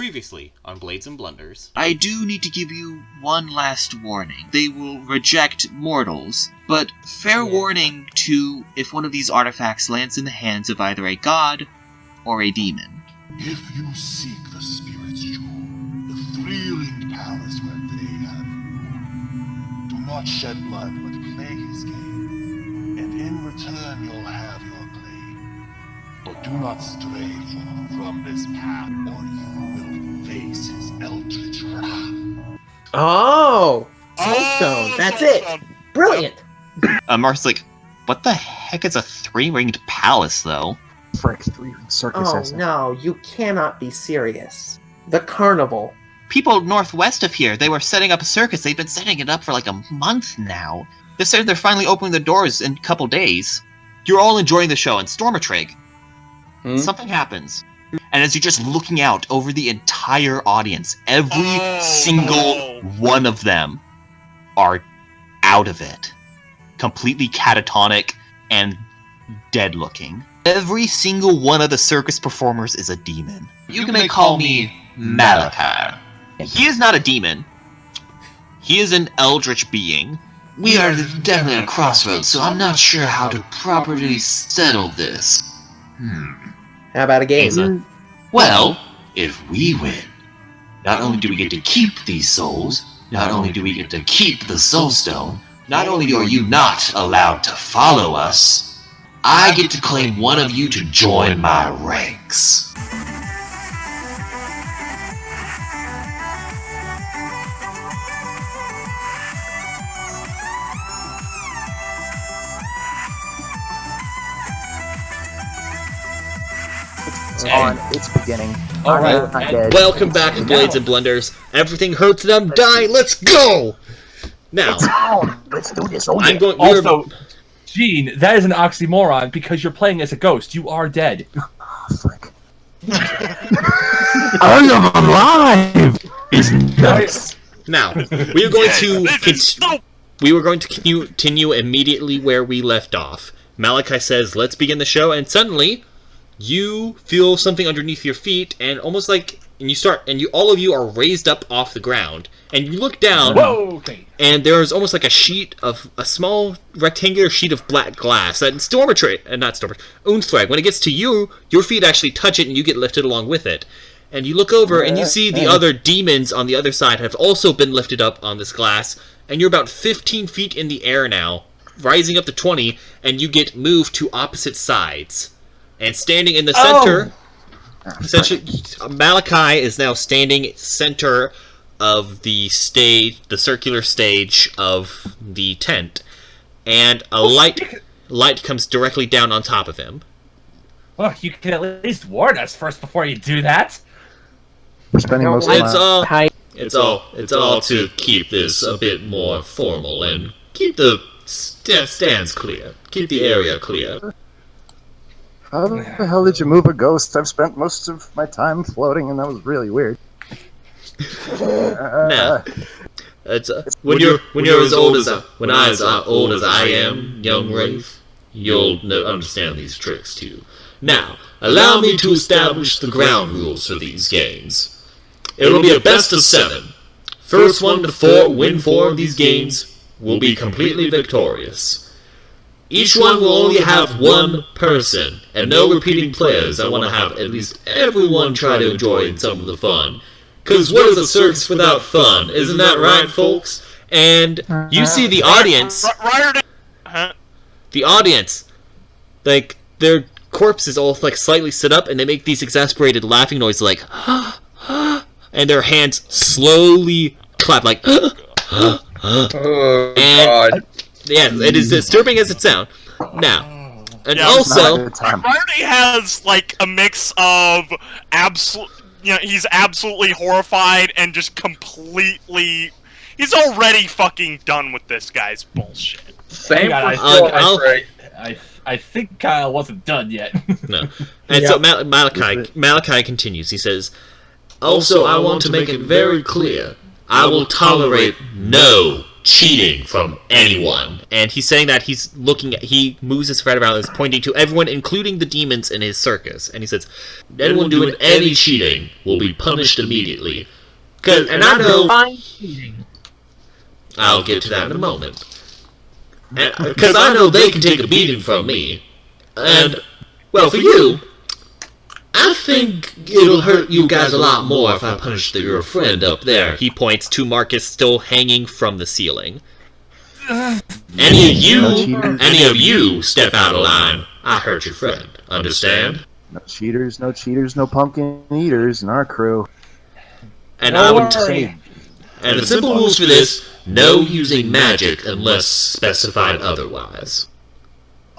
Previously on Blades and Blunders. I do need to give you one last warning. They will reject mortals, but fair warning to if one of these artifacts lands in the hands of either a god or a demon. If you seek the spirit's jewel, the three-ringed palace where they have ruled, do not shed blood but play his game, and in return you'll have your play. But do not stray from this path, or you will face his eldritch wrath. Oh! Soulstone, that's it! Brilliant! Mark's like, what the heck is a three-ringed palace, though? Frick, three-ringed circus. Oh no, you cannot be serious. The carnival. People northwest of here, they were setting up a circus. They've been setting it up for like a month now. They said they're finally opening the doors in a couple days. You're all enjoying the show, and Stormatrig, something happens. And as you're just looking out over the entire audience, every single one of them are out of it. Completely catatonic and dead looking. Every single one of the circus performers is a demon. You may call me Malachi. He is not a demon. He is an eldritch being. We are definitely at a crossroads, so I'm not sure how to properly settle this. How about a game? Well, if we win, not only do we get to keep these souls, not only do we get to keep the soul stone, not only are you not allowed to follow us, I get to claim one of you to join my ranks. It's beginning. Alright, welcome back to Blades and Blunders. Everything hurts and I'm dying, let's go! Now, Let's do this. I'm going... Also, Gene, that is an oxymoron because you're playing as a ghost. You are dead. Frick. I am alive! It's nuts. Now, we are going to continue immediately where we left off. Malachi says, let's begin the show, and suddenly you feel something underneath your feet, and almost like, all of you are raised up off the ground, and you look down, and there is almost like a small rectangular sheet of black glass, and Unsthrag, when it gets to you, your feet actually touch it, and you get lifted along with it. And you look over, and you see the other demons on the other side have also been lifted up on this glass, and you're about 15 feet in the air now, rising up to 20, and you get moved to opposite sides. And standing in the center, essentially, Malachi is now standing center of the stage, the circular stage of the tent, and a light comes directly down on top of him. Look, you can at least warn us first before you do that. We're spending most of It's all to keep this a bit more formal and keep the stands clear, keep the area clear. How the hell did you move a ghost? I've spent most of my time floating, and that was really weird. Now, when you're as old as I am, young Wraith, you'll understand these tricks too. Now, allow me to establish the ground rules for these games. It will be a best of 7. First 1 to win 4 of these games will be completely victorious. Each one will only have one person, and no repeating players. I want to have at least everyone try to enjoy some of the fun. Because what is a circus without fun? Isn't that right, folks? And you see the audience. The audience, like, their corpses all, like, slightly sit up, and they make these exasperated laughing noises, like, and their hands slowly clap, like, Oh, God. Yeah, it is disturbing as it sounds. Now, and also, Rarity has like a mix of he's absolutely horrified and just completely. He's already fucking done with this guy's bullshit. Same. I think Kyle wasn't done yet. No, and so Malachi continues. He says, "Also, I want to make it very clear: I will tolerate no cheating from anyone. And he's saying that he moves his thread around, is pointing to everyone, including the demons in his circus. And he says, anyone doing any cheating will be punished immediately. And I know... I'll get to that in a moment. Because I know they can take a beating from me. And, well, for you, I think it'll hurt you guys a lot more if I punish your friend up there. He points to Marcus still hanging from the ceiling. Any of you step out of line, I hurt your friend. Understand? No cheaters, no pumpkin eaters in our crew. And I would say, and the simple rules for this: no using magic unless specified otherwise.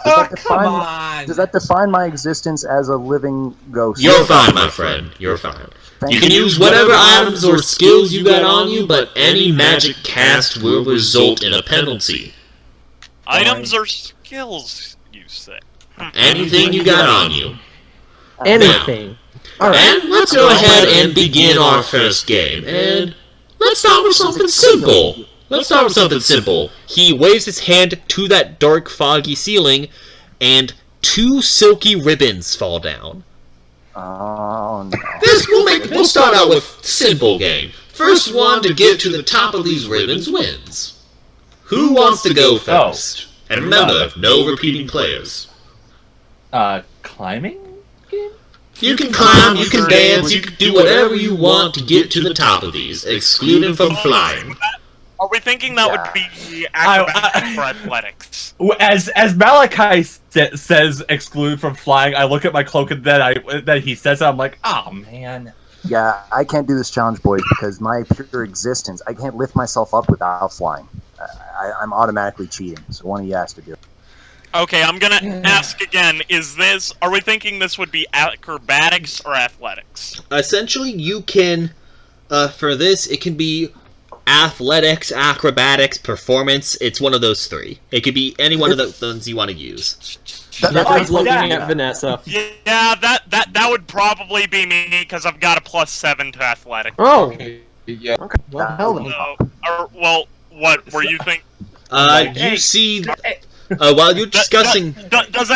Does that define my existence as a living ghost? You're fine, my friend. You're fine. You can use whatever items or skills you got on you, but any magic cast will result in a penalty. Items or skills, you say? Anything you got on you. Anything. All right. And let's go ahead and begin our first game. And let's start with something simple. He waves his hand to that dark, foggy ceiling, and 2 silky ribbons fall down. Oh no. We'll start out with simple game. First one to get to the top of these ribbons wins. Who wants to go first? And remember, no repeating players. Climbing? You can climb, you can dance, you can do whatever you want to get to the top of these, excluding from flying. Are we thinking that would be acrobatics or athletics? As Malachi says exclude from flying, I look at my cloak and then he says it, I'm like, oh man. Yeah, I can't do this challenge, boys, because my pure existence, I can't lift myself up without flying. I'm automatically cheating, so one of you has to do it. Okay, I'm gonna ask again, are we thinking this would be acrobatics or athletics? Essentially, you can, for this, it can be athletics, acrobatics, performance. It's one of those 3. It could be any one of the ones you want to use. That's looking at Vanessa. Yeah, that would probably be me, because I've got a +7 to athletics. Oh! Yeah. Okay, well, hell then. Well, what were you thinking? You see... while you're discussing... Does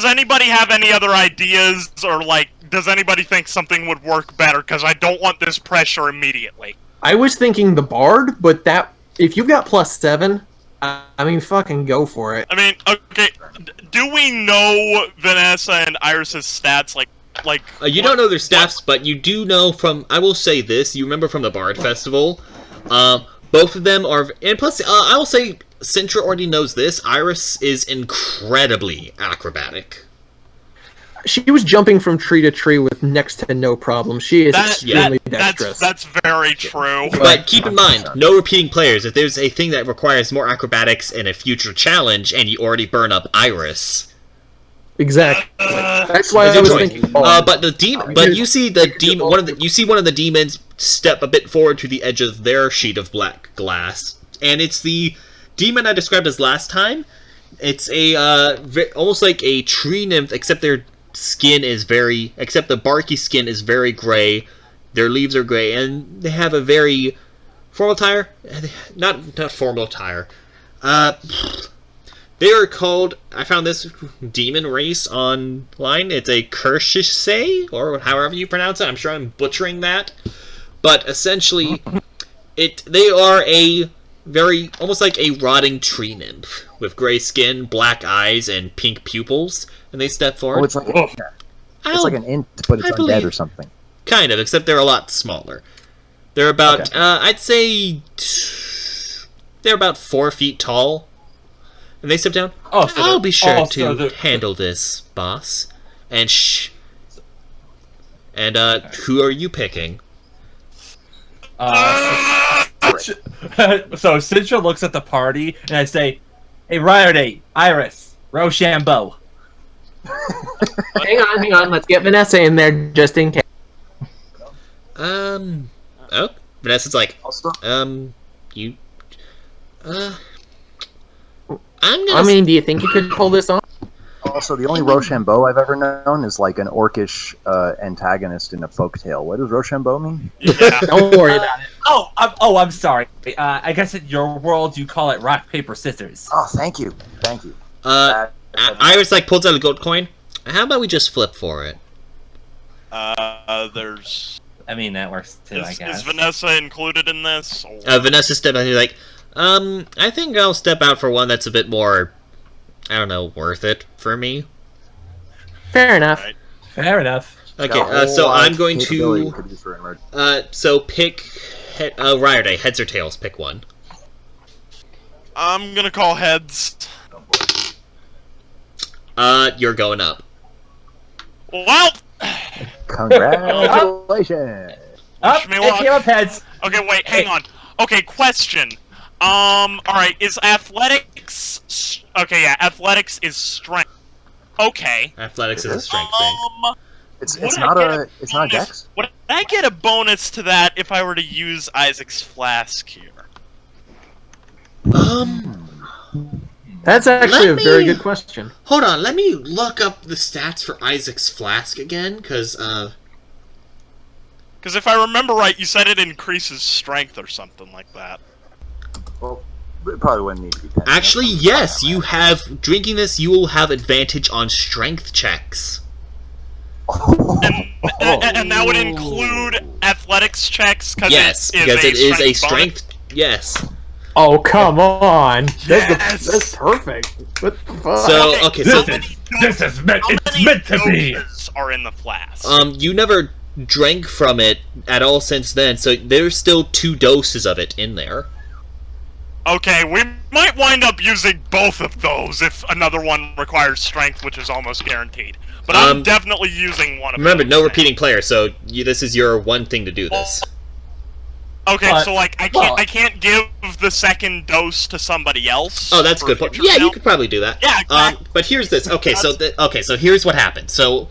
anybody have any other ideas, or, does anybody think something would work better? Because I don't want this pressure immediately. I was thinking the bard, but if you've got +7, I mean, fucking go for it. I mean, okay, do we know Vanessa and Iris's stats, you don't know their stats, but you do know from... I will say this, you remember from the Bard Festival, both of them are... And plus, I will say, Sintra already knows this, Iris is incredibly acrobatic. She was jumping from tree to tree with next to no problem. She is extremely dexterous. That's very true. But keep in mind, no repeating players. If there's a thing that requires more acrobatics in a future challenge, and you already burn up Iris... Exactly. That's why I was thinking. But the demon, but you see the demon. You see one of the demons step a bit forward to the edge of their sheet of black glass, and it's the demon I described as last time. It's almost like a tree nymph, except their skin is except the barky skin is very gray. Their leaves are gray, and they have a very formal attire. Not formal attire. They are called, I found this demon race online, it's a Kirshise, or however you pronounce it, I'm sure I'm butchering that. But essentially, they are almost like a rotting tree nymph, with gray skin, black eyes, and pink pupils, and they step forward. Oh, it's like an int, but it's undead or something. Kind of, except they're a lot smaller. They're about, I'd say, they're about 4 feet tall. And they step down. I'll be sure to handle this, boss. And who are you picking? So Sintra looks at the party, and I say, "Hey, Riorday, Iris, Rochambeau." Hang on. Let's get Vanessa in there just in case. Vanessa's like, you. do you think you could pull this off? Also, the only Rochambeau I've ever known is like an orcish antagonist in a folktale. What does Rochambeau mean? Yeah. Don't worry about it. I'm sorry. I guess in your world you call it rock, paper, scissors. Oh, thank you. Iris pulls out a gold coin. How about we just flip for it? There's. I mean, that works too, I guess. Is Vanessa included in this? Or... Vanessa stepped out and I think I'll step out for one that's a bit more, I don't know, worth it for me. Fair enough. Right. Fair enough. Okay, so I'm going to... so pick Riot Day, heads or tails, pick one. I'm gonna call heads. You're going up. Well... Congratulations! Wish me It luck. came up heads. Okay, wait, hang on. Okay, question. Alright, is athletics... Okay, yeah, athletics is strength. Okay. Athletics is a strength thing. It's would not I get a it's not a bonus- dex. Would I get a bonus to that if I were to use Isaac's flask here? That's actually a Let very me- good question. Hold on, let me look up the stats for Isaac's flask again, because, Because if I remember right, you said it increases strength or something like that. Well, it probably wouldn't need to be 10. actually, yes, you have, drinking this, you will have advantage on strength checks. And that would include athletics checks, Yes, because it is a strength, yes. Oh, come on. Yes! That's perfect. What the fuck? So, okay, so, This is meant. How It's many meant to be. doses are in the flask? you never drank from it at all since then, so there's still 2 doses of it in there. Okay, we might wind up using both of those if another one requires strength, which is almost guaranteed. But I'm definitely using one of them. Remember, no repeating player, so this is your one thing to do this. Okay, But- so like I can't give the second dose to somebody else. Oh, that's a for good point. future Yeah, you count? could probably do that. Yeah, exactly. But here's this. Okay, so so here's what happened. So,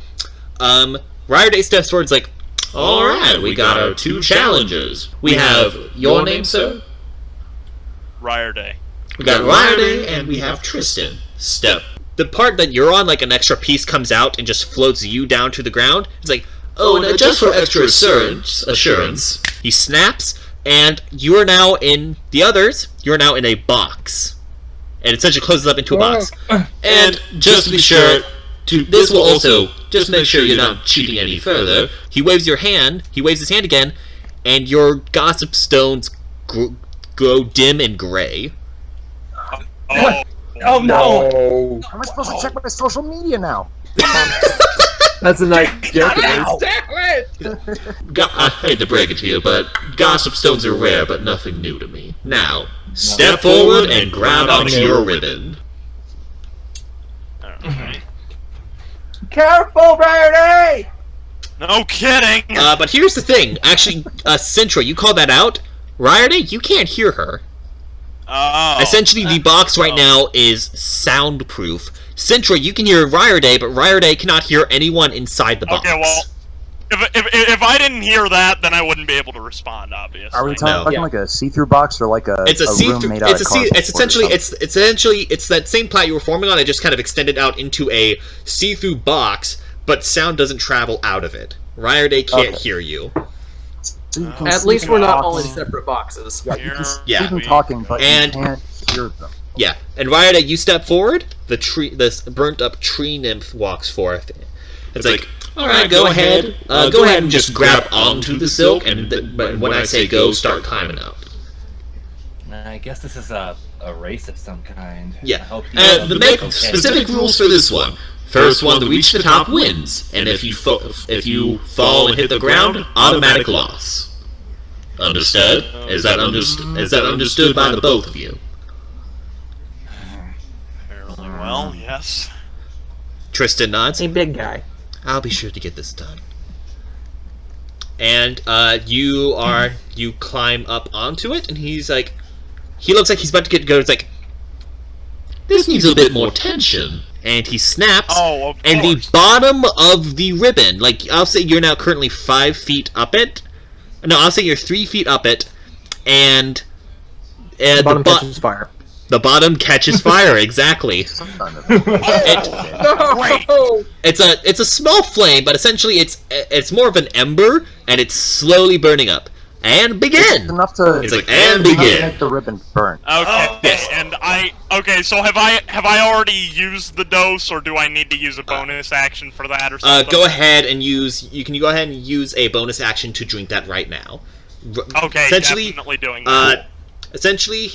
Riot Day steps forward. It's like, all right, we got our 2 challengers. We have your name, sir. Riot Day. We got Riot Day, and we have Tristan. Step. The part that you're on, like an extra piece comes out and just floats you down to the ground. It's like, oh, and just for extra assurance, he snaps, and you are now in the others. You're now in a box, and it essentially closes up into a box. And just to be sure, this will also just make sure you're not cheating any further. He waves his hand again, and your gossip stones grow dim and gray. Oh, Oh no! How am I supposed to check my social media now? That's a nice joke. I hate to break it to you, but gossip stones are rare, but nothing new to me. Now, step forward and grab onto your ribbon. alright. Careful, Rarity! No kidding. But here's the thing. Actually, Sintra, you called that out. Riot, you can't hear her. Oh. Essentially, the box right now is soundproof. Sintra, you can hear Riot, but Riot cannot hear anyone inside the box. Okay, well, if I didn't hear that, then I wouldn't be able to respond. Obviously. Are we talking like a see-through box or like a It's a room see-through. made out It's of a see. cardboard It's or essentially. something? It's that same plat you were forming on. It just kind of extended out into a see-through box, but sound doesn't travel out of it. Riot can't hear you. So you can At see least we're not box. all in separate boxes. Yeah, you can see Yeah. them talking, but And- you can't hear them. Yeah, and Riot, you step forward. This burnt-up tree nymph walks forth. It's like, all right, go ahead. Go ahead and just grab onto the silk, and but when I say go, start climbing up. I guess this is a race of some kind. I Yeah. hope you Make okay. specific rules for this one. First one to reach the top wins, and if you fall and hit the ground, automatic loss. Understood? Is that understood by the both of you? Fairly well, yes. Tristan nods. A big guy. I'll be sure to get this done. And you climb up onto it, and he looks like he's about to go. It's like, this needs a bit more tension. And he snaps, Oh, of and course. the bottom of the ribbon, like, I'll say you're now currently 5 feet up it. No, I'll say you're 3 feet up it, and The bottom catches fire. the bottom catches fire. Exactly. Son of It's a small flame, but essentially it's more of an ember, and it's slowly burning up. And begin! Enough to. It's like, and begin! Make the ribbon burn. Okay, Yes. and so have I already used the dose, or do I need to use a bonus action for that or something? Go ahead and use a bonus action to drink that right now. Okay, definitely doing that. Essentially,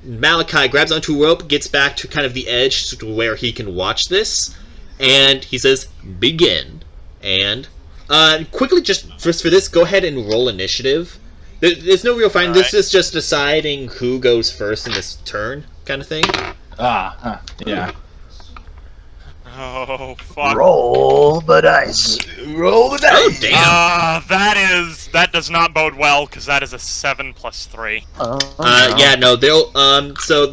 Malachi grabs onto a rope, gets back to kind of the edge to where he can watch this, and he says, begin. And, quickly, just for this, go ahead and roll initiative. There's no real fight. All This right. is just deciding who goes first in this turn, kind of thing. Yeah. Oh, fuck. Roll the dice. Oh, damn! That does not bode well, because that is a 7 plus 3. Yeah, no, they'll, so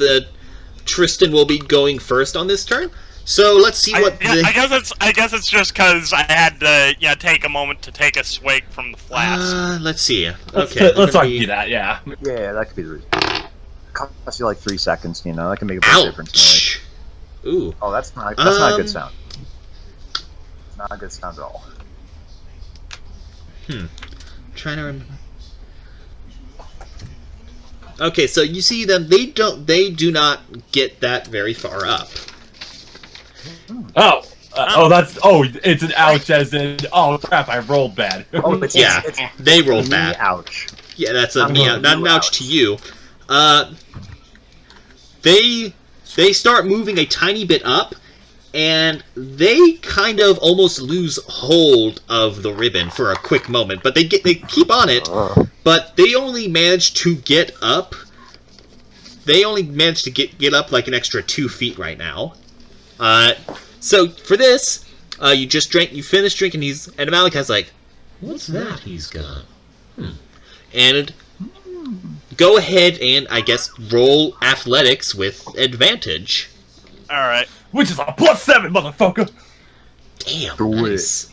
Tristan will be going first on this turn. So let's see what I guess it's just because I had to take a moment to take a swig from the flask. Let's see. Let's Okay. argue that, yeah. Yeah, that could be the reason. Costs you like 3 seconds, you know, that can make a big difference. Ouch! Ooh. Oh, that's not a good sound. It's not a good sound at all. Trying to remember. Okay, so you see them. They do not get that very far up. It's an ouch as in, oh crap, I rolled bad. Oh, Yeah, they rolled bad. Ouch. Yeah, that's a I'm me gonna out, not do an ouch to you. They start moving a tiny bit up, and they kind of almost lose hold of the ribbon for a quick moment. But they keep on it, but they only manage to get up. They only manage to get up like an extra 2 feet right now. So for this, you finish drinking. And Malachi's like, what's that he's got? And go ahead and, I guess, roll athletics with advantage. Alright. Which is a +7, motherfucker! Damn, Do it. nice.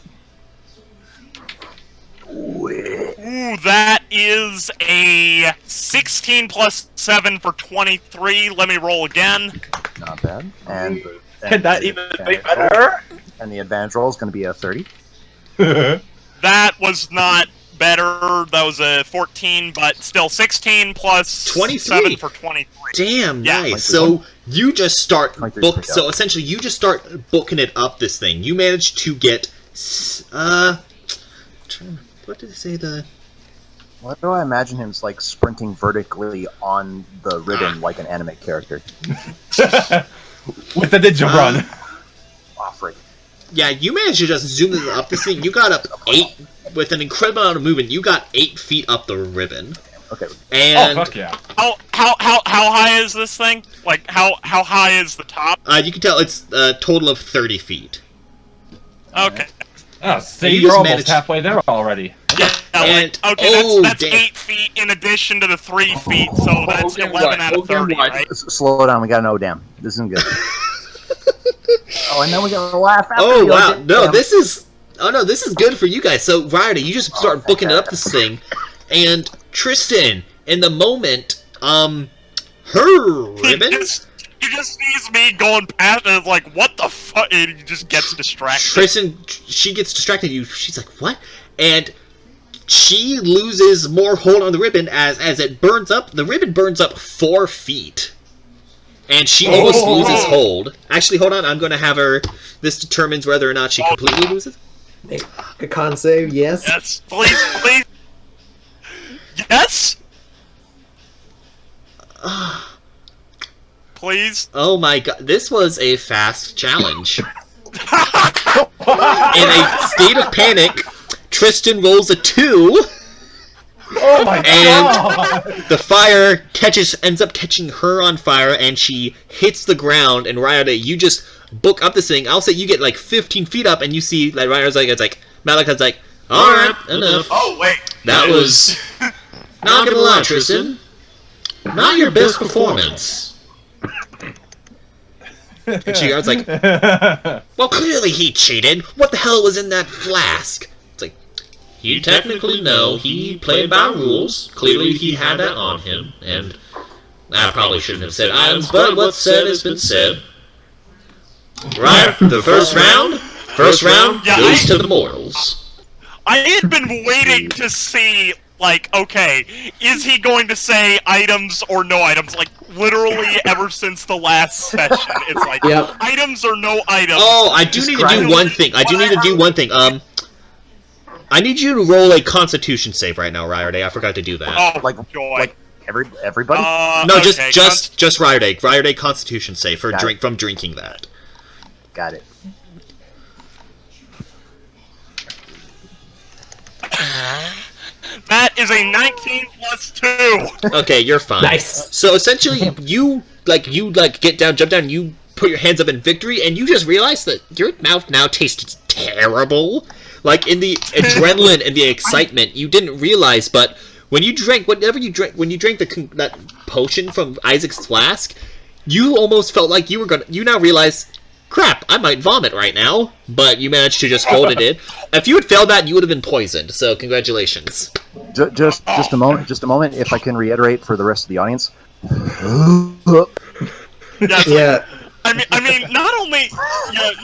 Ooh, that is a 16 plus 7 for 23. Let me roll again. Not bad. And Can that even be better? And the advantage roll is going to be a 30. That was not better. That was a 14, but still 16 plus 23. 7 for 23. Damn, Yeah. nice. So you just start 23 So essentially, you just start booking it up. This thing. You manage to get. What did they say? Why do I imagine him like sprinting vertically on the ribbon like an anime character? With the ninja run. Oh, freak. Yeah, you managed to just zoom up this thing. You got up 8 with an incredible amount of movement. You got 8 feet up the ribbon. Okay. And Fuck yeah. How high is this thing? Like how high is the top? you can tell it's a total of 30 feet. Okay. Oh, see, You you're just almost managed- halfway there already. Yeah. And- Okay, that's damn. 8 feet in addition to the 3 feet, so that's 11 out of 30, right? Slow down. We got an ODM. This isn't good. Oh, and then we got to laugh. After Oh the wow! ODM. No, this is good for you guys. So Ryder, you just start booking up this thing, and Tristan, in the moment, her ribbon. He just sees me going past and is like, what the fuck? And he just gets distracted. Tristan, she gets distracted. She's like, what? And she loses more hold on the ribbon as it burns up. The ribbon burns up 4 feet. And she almost loses hold. Actually, hold on. I'm going to have her... This determines whether or not she completely loses. Make a con save, yes. Yes, please. Yes? Please? Oh my god. This was a fast challenge. In a state of panic, Tristan rolls a 2. Oh my god! The fire ends up catching her on fire, and she hits the ground. And Ryder, you just book up this thing. I'll say you get like 15 feet up, and you see like Ryder's like, it's like Malachi's like, all right, enough. Oh, wait. That was not gonna lie, Tristan. Not your best performance. And she was like, well, clearly he cheated. What the hell was in that flask? It's like, you technically know he played by rules. Clearly he had that on him. And I probably shouldn't have said items, but what's said has been said. Right, the first round Yeah, goes to the mortals. I had been waiting to see, like, okay, is he going to say items or no items? Like, literally ever since the last session, it's like, items or no items. Oh, I do need to do one thing. I need you to roll a Constitution save right now, Ryder Day. I forgot to do that. Oh, Like everybody? No, okay, just Ryder Day. Ryder Day Constitution save for from drinking that. Got it. That is a 19 plus 2. Okay, you're fine. Nice. So essentially, you get down, jump down, you put your hands up in victory, and you just realize that your mouth now tastes terrible. Like in the adrenaline and the excitement, you didn't realize, but when you drank when you drank that potion from Isaac's flask, you almost felt like you were gonna. You now realize, crap, I might vomit right now, but you managed to just hold it in. If you had failed that, you would have been poisoned. So congratulations. Just a moment. Just a moment. If I can reiterate for the rest of the audience. Yeah. I mean, not only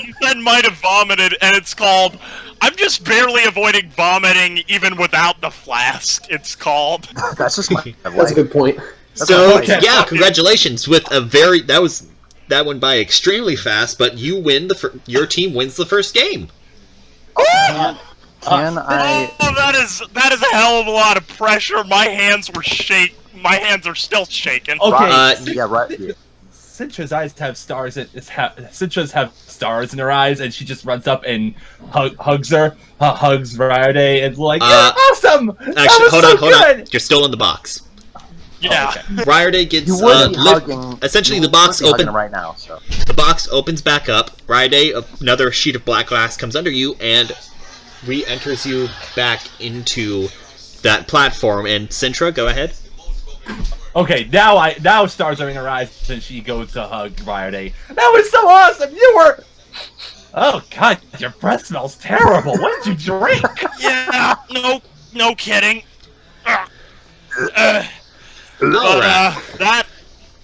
you said might have vomited, and it's called. I'm just barely avoiding vomiting even without the flask. It's called. That's just my That's a good point. So yeah, congratulations with a that went by extremely fast, but you win your team wins the first game. Can I? Oh, that is a hell of a lot of pressure. My hands are still shaking. Okay. Yeah, right. Yeah. Cintra's eyes have stars. Cintra's have stars in her eyes, and she just runs up and hugs her, hugs Ryder Day, and like, yeah, awesome. Actually, hold on. You're still in the box. Yeah. Okay. Ryder Day gets essentially the box open right now. So the box opens back up. Ryder Day, another sheet of black glass comes under you and re-enters you back into that platform. And Cintra, go ahead. Okay, now stars are in her eyes, and she goes to hug Ryder Day. That was so awesome. You were. Oh God, your breath smells terrible. What did you drink? Yeah. No kidding. That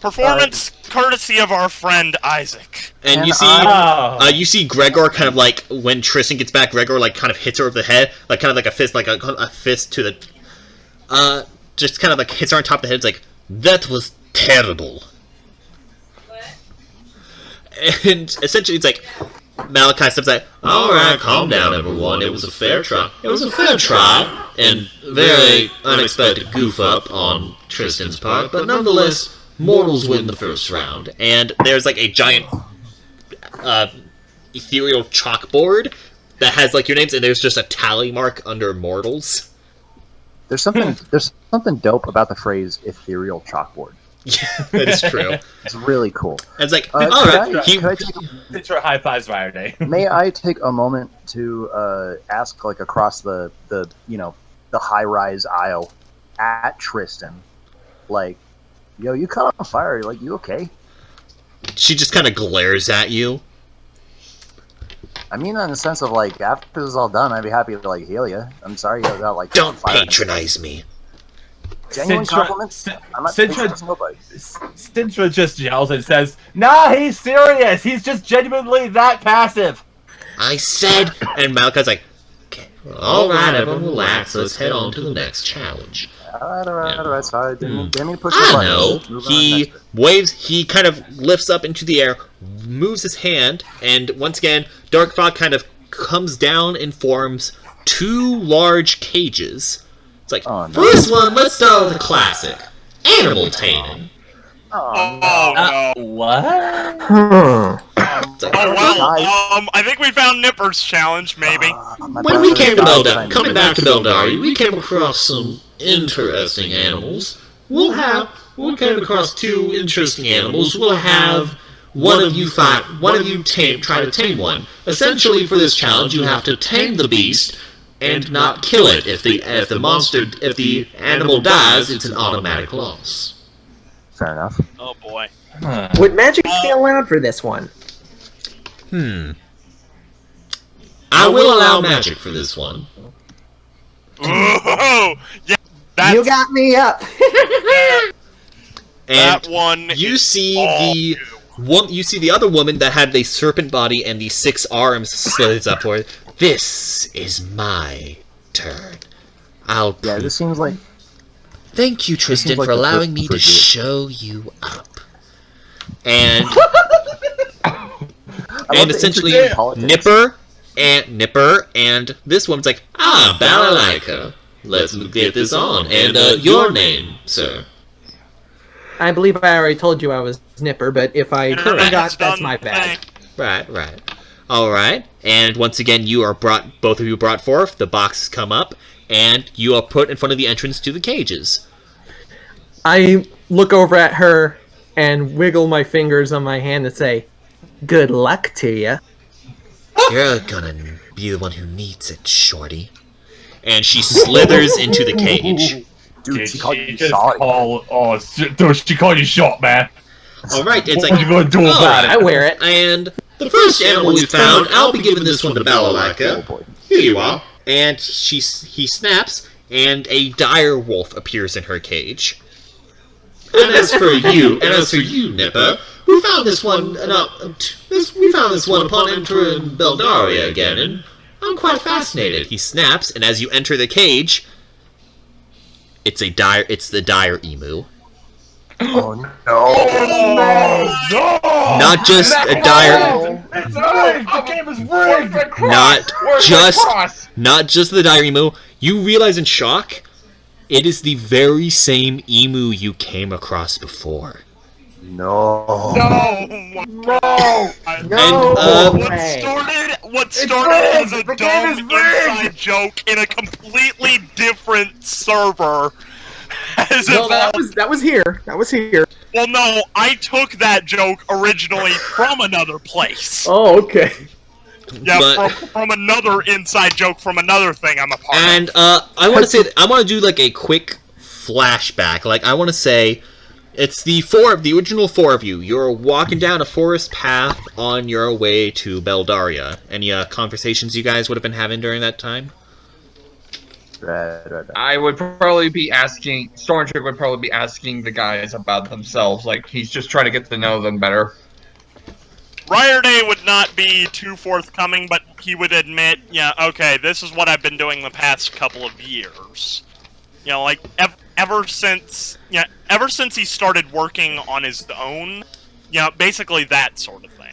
performance courtesy of our friend Isaac. And you see Gregor kind of like when Tristan gets back, Gregor like kind of hits her over the head, like kind of like a fist, like a fist to the, just kind of like hits her on top of the head. It's like, that was terrible. What? And essentially, it's like Malachi steps like, all right, calm down, everyone. It was a fair try. It was a fair try, and very unexpected goof up on Tristan's part, but nonetheless, mortals win the first round. And there's like a giant ethereal chalkboard that has like your names, and there's just a tally mark under mortals. there's something dope about the phrase ethereal chalkboard. Yeah, that is true. It's really cool. It's like, Could I take Citra high fives Ryder Day. May I take a moment to ask, like, across the high rise aisle at Tristan, like, yo, you caught on fire? Like, you okay? She just kind of glares at you. I mean, in the sense of like, after this is all done, I'd be happy to like heal you. I'm sorry you got like. Don't fire. patronize me. Genuine compliments. I'm not patronizing nobody. Cintra just yells and says, "Nah, he's serious. He's just genuinely that passive." I said, and Malachi's like, okay, all right, everyone relax. Let's head on to the next challenge. All right. Sorry, didn't mean to push I your know. buttons. He waves. He kind of lifts up into the air, moves his hand, and once again, Dark Fog kind of comes down and forms two large cages. It's like, Oh, no. for this one, let's start with the classic, animal taming. Oh no. What? It's like, Oh well, I think we found Nipper's challenge, maybe. when we came to Beldar, coming back to Beldari, we came across some interesting animals. We came across two interesting animals. We'll have one of you try to tame one. Essentially, for this challenge, you have to tame the beast and not kill it. If the animal dies, it's an automatic loss. Fair enough. Oh boy. Would magic be allowed for this one? I will allow magic for this one. Oh, yeah, You got me up. And that one. you see the other woman that had the serpent body and the 6 arms slits up for it. This is my turn. Yeah, this seems like... Thank you, Tristan, like for the allowing me to first show you up. And love the essentially, interesting politics. Nipper, and this one's like, Balalaika. Let's get this on. And your name, sir? I believe I already told you I was Nipper, but if I forgot, that's my bad. Right. All right. And once again, both of you brought forth. The boxes come up, and you are put in front of the entrance to the cages. I look over at her and wiggle my fingers on my hand and say, "Good luck to you." You're gonna be the one who needs it, shorty. And she slithers into the cage. Dude, she called you just shot. she called you shot, man. All right, it's What like, are you gonna do about it? I wear it. And the first animal we found, I'll be giving this one to Balalaika. Oh boy. Here you are. And he snaps, and a dire wolf appears in her cage. And as for you, Nipper, we found this one upon entering Beldaria again, and I'm quite fascinated. He snaps, and as you enter the cage, it's the dire emu. Oh no! Not just a dire. It's rigged! The game is rigged! Not just the dire emu. You realize in shock, it is the very same emu you came across before. No! What started as a dumb inside joke in a completely different server. No, that was here. That was here. Well, no, I took that joke originally from another place. Oh, okay. Yeah, from another inside joke from another thing I'm a part of. And I want to do like a quick flashback. Like I want to say, it's the original four of you. You're walking down a forest path on your way to Beldaria. Any conversations you guys would have been having during that time? Right. I would probably be asking, Stormtrick would probably be asking the guys about themselves, like he's just trying to get to know them better. Riorday would not be too forthcoming, but he would admit, yeah, okay, this is what I've been doing the past couple of years. You know, like, ever since he started working on his own, you know, basically that sort of thing.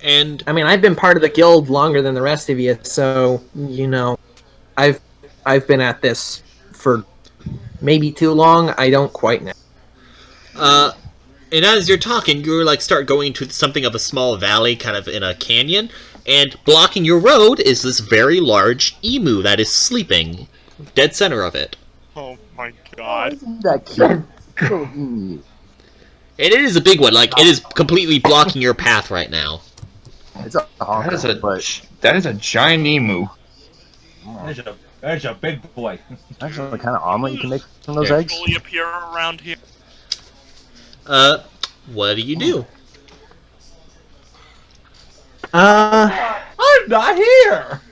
And I mean, I've been part of the guild longer than the rest of you, so you know, I've been at this for maybe too long. I don't quite know. And as you're talking, you like start going to something of a small valley, kind of in a canyon, and blocking your road is this very large emu that is sleeping, dead center of it. Oh my god! Isn't that cute? And it is a big one. Like it is completely blocking your path right now. It's a honker, that is a giant emu. There's a big boy. Actually, the kind of omelet you can make from those eggs. Fully appear around here. What do you do? I'm not here!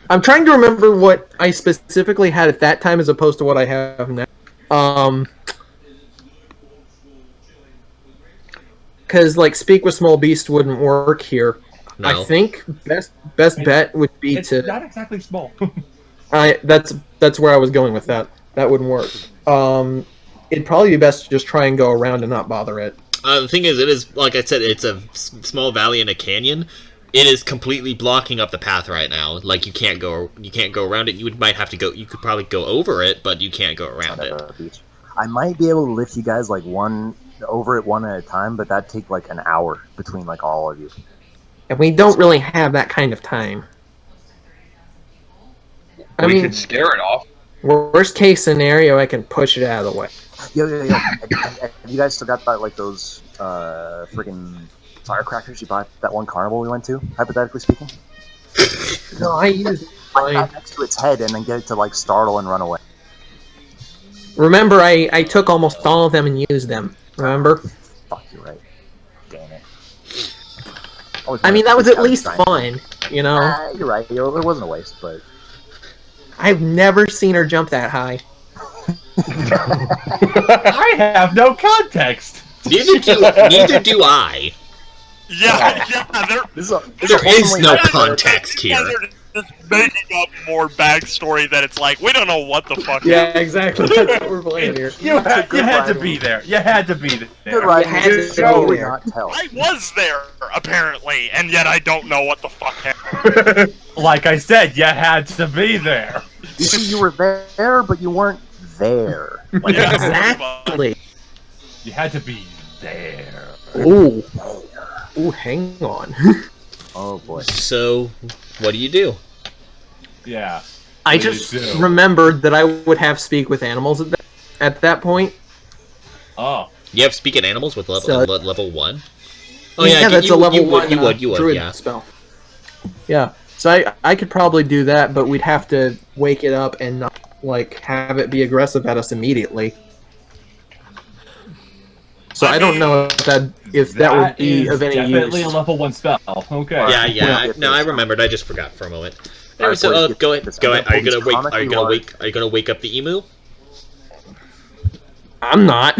I'm trying to remember what I specifically had at that time as opposed to what I have now. Because, like, speak with small beast wouldn't work here. No. I think best bet would be It's to... not exactly small. That's where I was going with that. That wouldn't work. It'd probably be best to just try and go around and not bother it. The thing is, it is, like I said, it's a small valley in a canyon. It is completely blocking up the path right now. Like, you can't go around it. You might have to go, you could probably go over it, but you can't go around it. I might be able to lift you guys, like, over it one at a time, but that'd take, like, an hour between, like, all of you. And we don't really have that kind of time. We could scare it off. Worst case scenario, I can push it out of the way. Yo. Have you guys still got that, like, those, freaking firecrackers you bought at that one carnival we went to, hypothetically speaking? No, I use Put that next to its head and then get it to, like, startle and run away. Remember, I took almost all of them and used them. Remember? Fuck, you're right. Damn it. I mean, that was at least fun, you know? You're right. It wasn't a waste, but... I've never seen her jump that high. I have no context. Neither do I. Yeah, there is no context here. just making up more backstory that it's like, we don't know what the fuck Yeah, happened. exactly. That's what we're playing here. You had to writing. be there. You had to be there. Good writing. had to The show be would there. not tell. I was there, apparently, and yet I don't know what the fuck happened. Like I said, you had to be there. You see, you were there, but you weren't there. Like, Yeah. Exactly. You had to be there. Ooh. Ooh, hang on. oh boy. So, what do you do? Yeah. I What do you just do? remembered that I would have speak with animals at that point. Oh. You have speak at animals with level So- level 1? Oh yeah, that's you, a level you would, 1 you would, druid yeah. spell. Yeah. So I could probably do that, but we'd have to wake it up and not like have it be aggressive at us immediately. So I don't know if that would be is of any definitely use. a level 1 spell. Okay. Yeah, yeah. Well, No, I remembered. I just forgot for a moment. All right, So, boys, go get ahead. this. Go I'm ahead. gonna Are you pull gonna these wake? comically Are you gonna large- wake? Are you gonna wake up the emu? I'm not.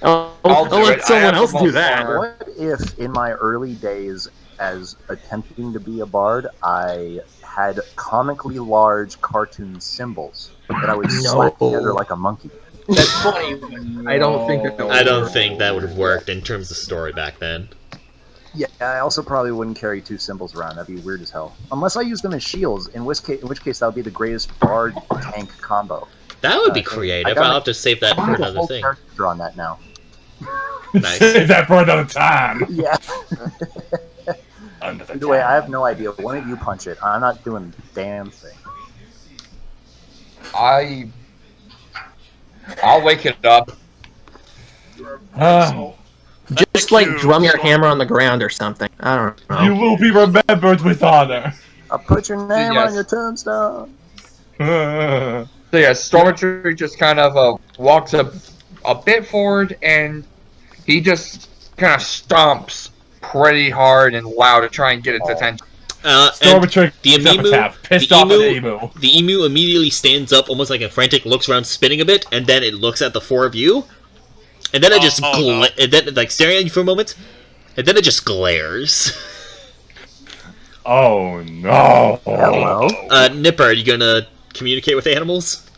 I'll do let it. I someone have else the do most that. armor. What if, in my early days as attempting to be a bard, I had comically large cartoon symbols that I would slap together like a monkey? That's funny. I don't think that. I don't think that would have worked in terms of story back then. Yeah, I also probably wouldn't carry 2 symbols around. That'd be weird as hell. Unless I use them as shields, in which case that would be the greatest bard tank combo. That would be I creative. got I'll a- have to save that I for need a another whole thing. character on that now. Nice. Save that for another time. Yeah. Another Either way, I time. have no idea. One of you punch it. I'm not doing a damn thing. I'll wake it up. Just like drum your hammer on the ground or something. I don't know. You will be remembered with honor. I'll put your name Yes. on your tombstone. So yeah, Stormtrooper just kind of walks up a bit forward, and he just kind of stomps pretty hard and loud to try and get its attention. And Stormtrooper the emu, pissed the off at emu, emu. the emu immediately stands up, almost like a frantic, looks around, spinning a bit, and then it looks at the 4 of you, and then it just no. and then like staring at you for a moment, and then it just glares. Oh no! Hello. Nipper, are you gonna communicate with animals?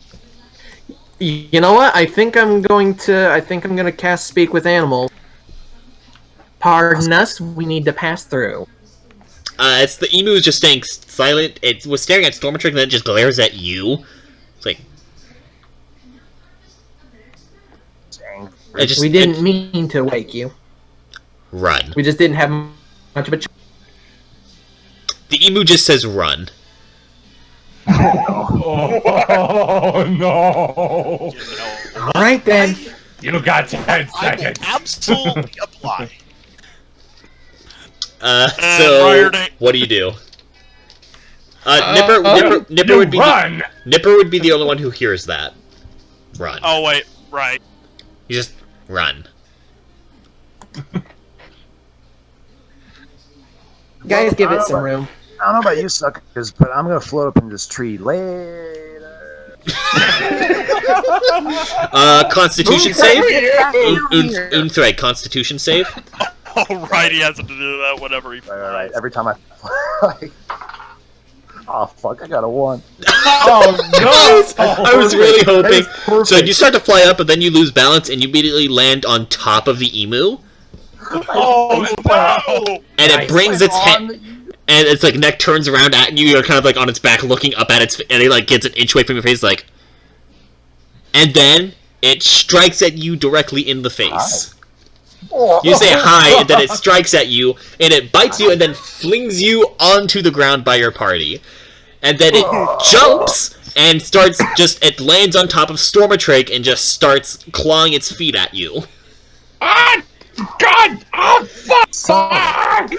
You know what? I think I'm going to cast Speak with Animals. Pardon us, we need to pass through. It's the emu is just staying silent. It was staring at Stormtrooper, and then it just glares at you. It's like it just, We didn't mean to wake you. run. We just didn't have much of a. The emu just says run. Oh no! All right then. You got 10 I will seconds. absolutely apply. So Friday. what do you do? Nipper would be run. Nipper would be the only one who hears that. Run. Oh wait, right. You just run. Guys, give it some room. I don't know about you suckers, but I'm gonna float up in this tree later. Constitution save. Unthread, Constitution save. Oh right, he has to do that whenever he Right. Every time I fly. Oh fuck! I got a 1. Oh no! I was really hoping. perfect. So you start to fly up, but then you lose balance, and you immediately land on top of the emu, Oh no! and it brings its head. And its like neck turns around at you. You're kind of like on its back, looking up at its, and it like gets an inch away from your face, like. And then it strikes at you directly in the face. You say hi, and then it strikes at you, and it bites you, and then flings you onto the ground by your party. And then it jumps and starts it lands on top of Stormatrake and just starts clawing its feet at you. Ah! God! Oh, fuck!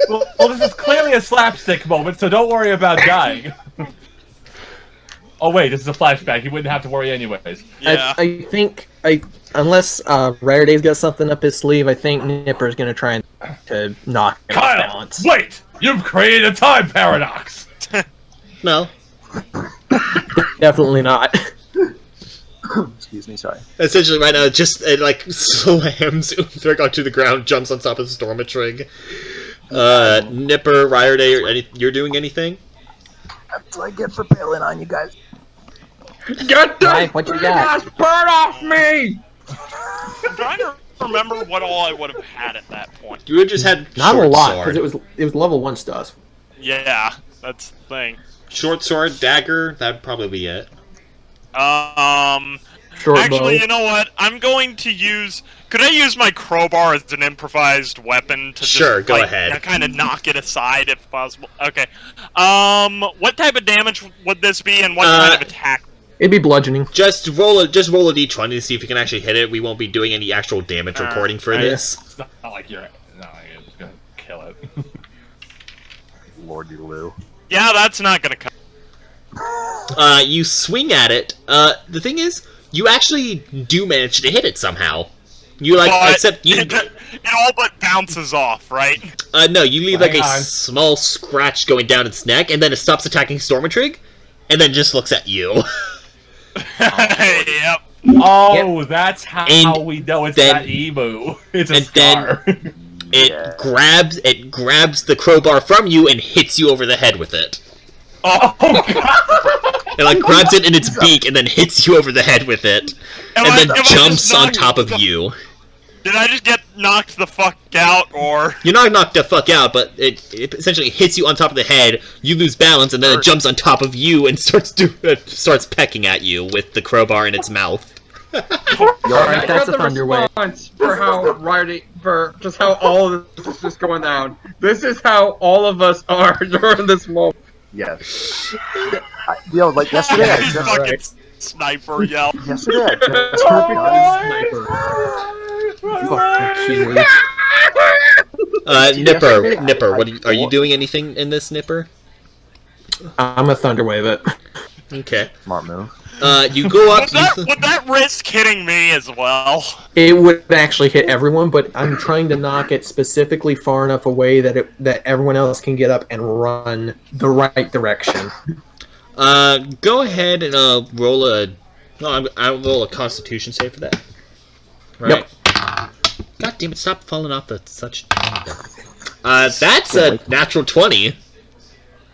Well, this is clearly a slapstick moment, so don't worry about dying. Oh wait, this is a flashback. You wouldn't have to worry anyways. Yeah. I think unless Rare Day's got something up his sleeve, I think Nipper's gonna try to knock him off Kyle, balance. wait! You've created a time paradox! No. Definitely not. Excuse me, sorry. Essentially, right now, it like slams Uthric onto the ground, jumps on top of Stormatrig. Nipper, Ryerday, you're doing anything? That's what I get for bailing on you guys. Get this Right, what you got? bird off me! I'm trying to remember what all I would have had at that point. You would just had Not short a lot, sword. because it was level 1 stuff. Yeah, that's the thing. Short sword, dagger, that'd probably be it. Short Actually, bow. you know what? I'm going to use... Could I use my crowbar as an improvised weapon to Sure, just, go like, ahead. kind of knock it aside if possible? Okay. What type of damage would this be, and what kind of attack? It'd be bludgeoning. Just roll a d20 to see if you can actually hit it. We won't be doing any actual damage recording for this. It's not like you're just gonna kill it. Lordy Lou. Yeah, that's not gonna come. You swing at it. The thing is, you actually do manage to hit it somehow. You except you. It all but bounces off, right? No, you leave like Hang a on. small scratch going down its neck, and then it stops attacking Stormatrig, and then just looks at you. Yep. Oh, that's how And we know it's then- not emu. It's a and scar. It grabs the crowbar from you and hits you over the head with it. Oh, It like grabs it in its beak and then hits you over the head with it, and then am I jumps just on knocked top of the- you. Did I just get knocked the fuck out, or... You're not knocked the fuck out, but it essentially hits you on top of the head. You lose balance, and then it jumps on top of you and starts pecking at you with the crowbar in its mouth. Alright, that's a thunder wave. Response for how for just how all of this is just going down. This is how all of us are during this moment. Yes. Yo, like yesterday, I He's just, fucking sniper yell. yesterday I just Nipper, are you doing anything in this, Nipper? I'm a thunder wave it. Okay. Smart move. You go up. Would that risk hitting me as well? It would actually hit everyone, but I'm trying to knock it specifically far enough away that everyone else can get up and run the right direction. Go ahead and roll a. No, I'll roll a Constitution save for that. Right. Yep. God damn it! Stop falling off the such. That's a natural 20.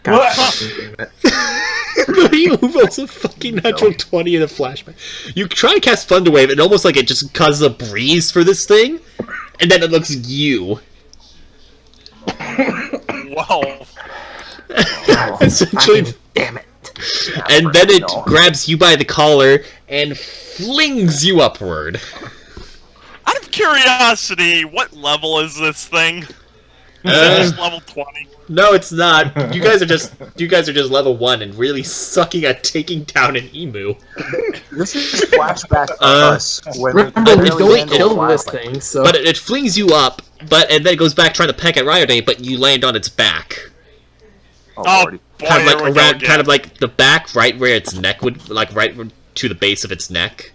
God damn it. You rolls a fucking natural 20 in a flashback. You try to cast Thunderwave, and almost like it just causes a breeze for this thing, and then it looks at you. Whoa. Essentially, Fucking damn it. and then it grabs you by the collar and flings you upward. Out of curiosity, what level is this thing? Is it just level 20? No, it's not. You guys are just level 1 and really sucking at taking down an emu. This is flashback to us when Remember, we it don't handle kill wild this life. thing, so... But it flings you up, and then it goes back trying to peck at Ryerday, but you land on its back. Oh, Oh, Lordy. boy, Kind of here like we go around, again. kind of like the back, right where its neck would, like right to the base of its neck.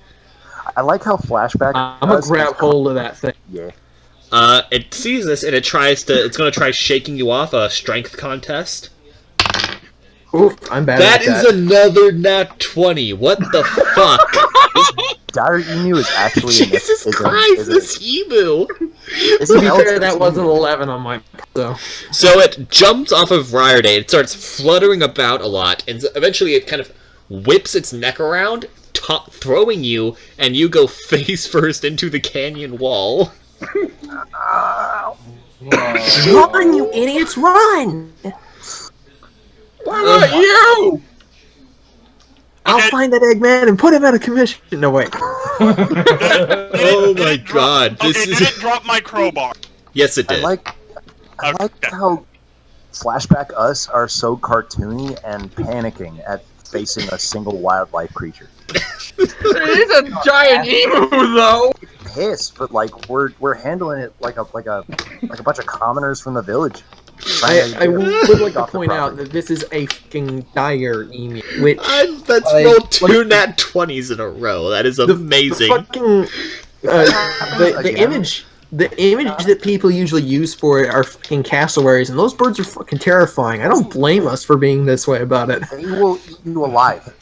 I like how flashback. I'm gonna does grab is- hold of that thing. Yeah. It sees this and it's gonna try shaking you off a strength contest. Oof, I'm bad That at is that. another nat 20. What the fuck? Dire Emu is actually Jesus Christ, this emu! To be fair, that wasn't 11 on my part, so... So it jumps off of Ryerday, it starts fluttering about a lot, and eventually it kind of whips its neck around, throwing you, and you go face first into the canyon wall. Run, you idiots, run! What about you? I'll Okay. find that Eggman and put him out of commission. No, wait. Oh my god, this Okay, is... did it drop my crowbar? Yes, it I did. like Okay. how flashback us are so cartoony and panicking at facing a single wildlife creature. It is a giant emu, though. Pissed, but like we're handling it like a bunch of commoners from the village. I would like to Off the point out property. that this is a fucking dire emu, which... That's like- rolled 2 nat 20s in a row. That is amazing. The fucking... the image that people usually use for it are fucking cassowaries, and those birds are fucking terrifying. I don't blame us for being this way about it. They will eat you alive.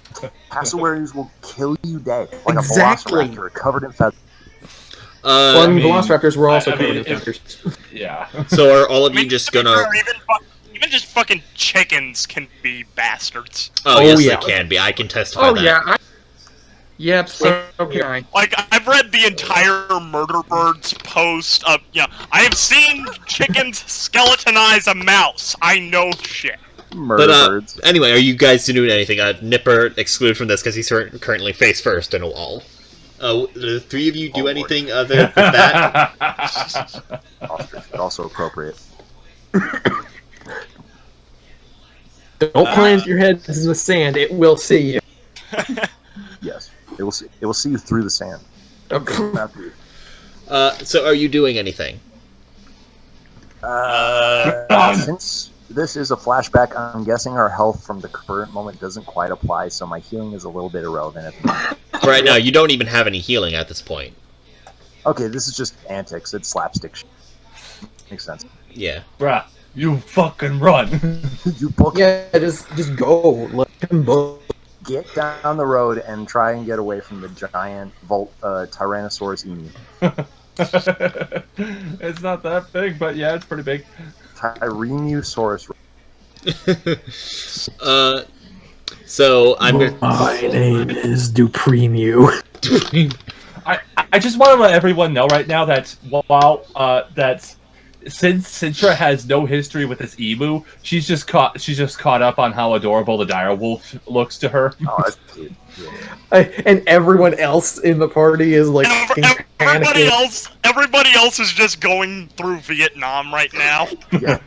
Cassowaries will kill you dead, like Exactly. a velociraptor covered in feathers. Well, I mean, mean, Velociraptors were also I mean, covered in feathers. Yeah. So are all of I mean, you just to be gonna? fair, even just fucking chickens can be bastards. Oh, Oh, yes, yeah. they can be. I can testify Oh that. yeah. Yep. So okay. Like, I've read the entire Murder Birds post of, I have seen chickens skeletonize a mouse. I know shit. Murder But birds. anyway, are you guys doing anything? Nipper excluded from this because he's currently face first in a wall. The three of you do anything other than that? Also appropriate. Don't plant your heads in the sand; it will see you. Yes. It will see you through the sand. Not through. So are you doing anything? Since this is a flashback, I'm guessing our health from the current moment doesn't quite apply, so my healing is a little bit irrelevant at the moment. Right now, you don't even have any healing at this point. Okay, this is just antics. It's slapstick shit. Makes sense. Yeah. Bruh, you fucking run. You book Yeah, just go. Let him both. get down the road and try and get away from the giant Tyrannosaurus emu. It's not that big, but yeah, it's pretty big. Tyrannosaurus. So I'm gonna. My name is Dupremu. I just want to let everyone know right now that that since Sintra has no history with this emu, she's just caught up on how adorable the dire wolf looks to her. Oh, that's cute. Yeah. And everyone else in the party is like Everybody panicking. else is just going through Vietnam right now. Yeah.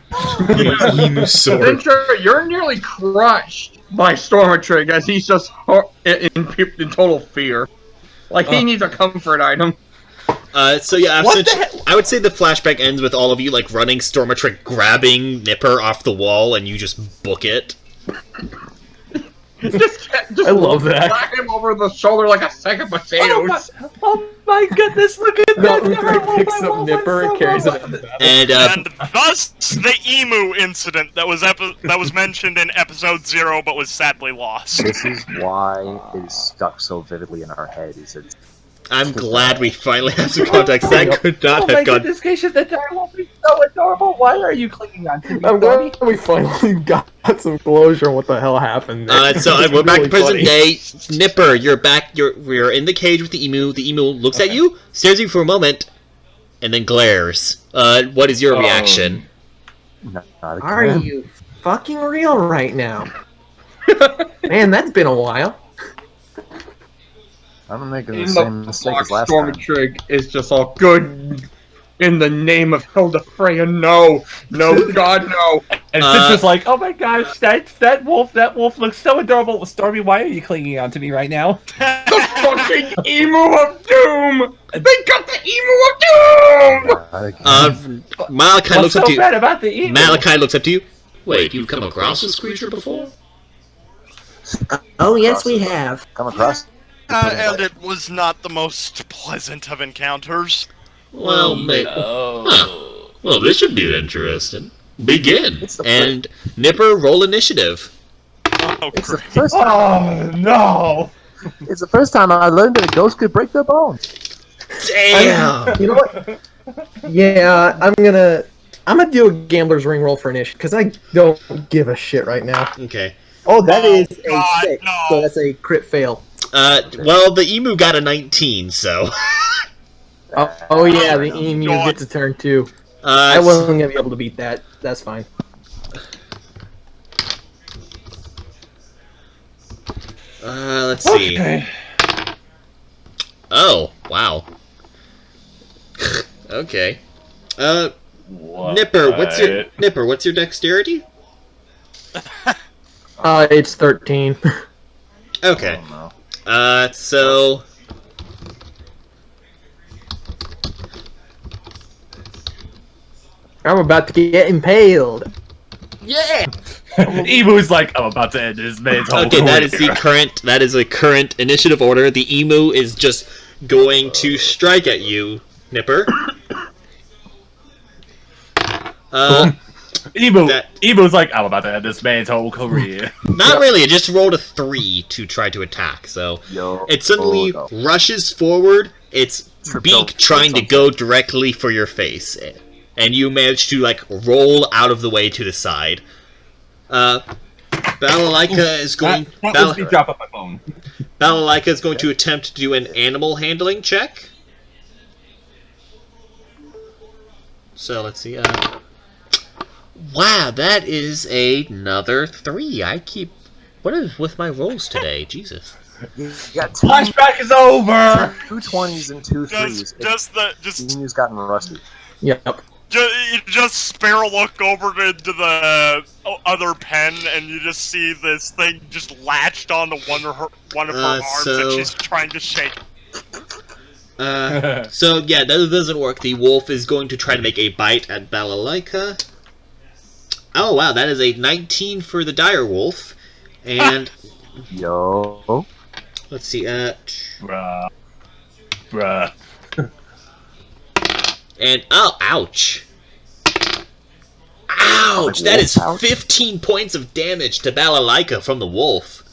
Emu sword. Adventure, you're nearly crushed by Stormatrig as he's just in total fear. Like, he needs a comfort item. So yeah, What the hell? I would say the flashback ends with all of you like running, Stormatrick grabbing Nipper off the wall, and you just book it. just I love that. Slap him over the shoulder like a sack of potatoes. Oh my goodness, look at No, that! Greg picks up Nipper and carries it into battle. And And thus the emu incident that was mentioned in episode 0 but was sadly lost. This is why it is stuck so vividly in our head. Is it? I'm glad we finally have some context. That could Oh not my have gone. goodness gracious, the dire wolf is so adorable. Why are you clinging on to me, I'm Dormy? glad we finally got some closure on what the hell happened there. We're back to Really present funny. day. Nipper, you're back. We're in the cage with the emu. The emu looks at you, stares at you for a moment, and then glares. What is your reaction? Not Are again. you fucking real right now? Man, that's been a while. I'm making the In same the mistake box, as last time. Stormatrig is just all good. In the name of Hilda Freya, no, God, no. And Sintra's like, oh my gosh, that wolf looks so adorable. Stormy, why are you clinging on to me right now? The fucking emu of doom! They got the emu of doom! Not again. Malachi What's looks so up to you. bad about the emu? Malachi looks up to you. Wait, you've come across this creature before? Oh, yes, we have. Come across. And it was not the most pleasant of encounters. Well, maybe. Oh. Well, this should be interesting. Begin. It's the And Nipper, roll initiative. Oh, It's the great. first time. Oh no! It's the first time I learned that a ghost could break their bones. Damn. You know what? Yeah, I'm gonna do a gambler's ring roll for initiative because I don't give a shit right now. Okay. Oh, that Oh, is a God, 6, no. so that's a crit fail. Well, the emu got a 19, so. Oh yeah, the emu God. gets a turn too. I wasn't gonna be able to beat that. That's fine. Let's see. Okay. Oh, wow. Okay. What? Nipper, what's your dexterity? It's 13. Okay. Oh, no. So I'm about to get impaled. Emu's like, I'm about to end this man's whole okay, that is career. that is a current initiative order. The emu is just going to strike at you, Nipper. Emu's like, I'm about to end this man's whole career. Not really. It just rolled a 3 to try to attack. So Yo, it suddenly go. rushes forward, its Tripped beak over trying to something. go directly for your face, and you manage to like roll out of the way to the side. Balalaika is going. That was me dropping my phone. Balalaika is going to attempt to do an animal handling check. So let's see. Wow, that is another 3. What is with my rolls today? Jesus. You got two, Flashback is over. 2 20s and 2 3s. Emu's gotten rusty. Yep. You just sparrow look over into the other pen, and you just see this thing just latched onto one of her arms that she's trying to shake. So yeah, that doesn't work. The wolf is going to try to make a bite at Balalaika. Oh wow, that is a 19 for the dire wolf, and Yo. let's see. Bruh. And oh, ouch! Ouch! That is 15 points of damage to Balalaika from the wolf.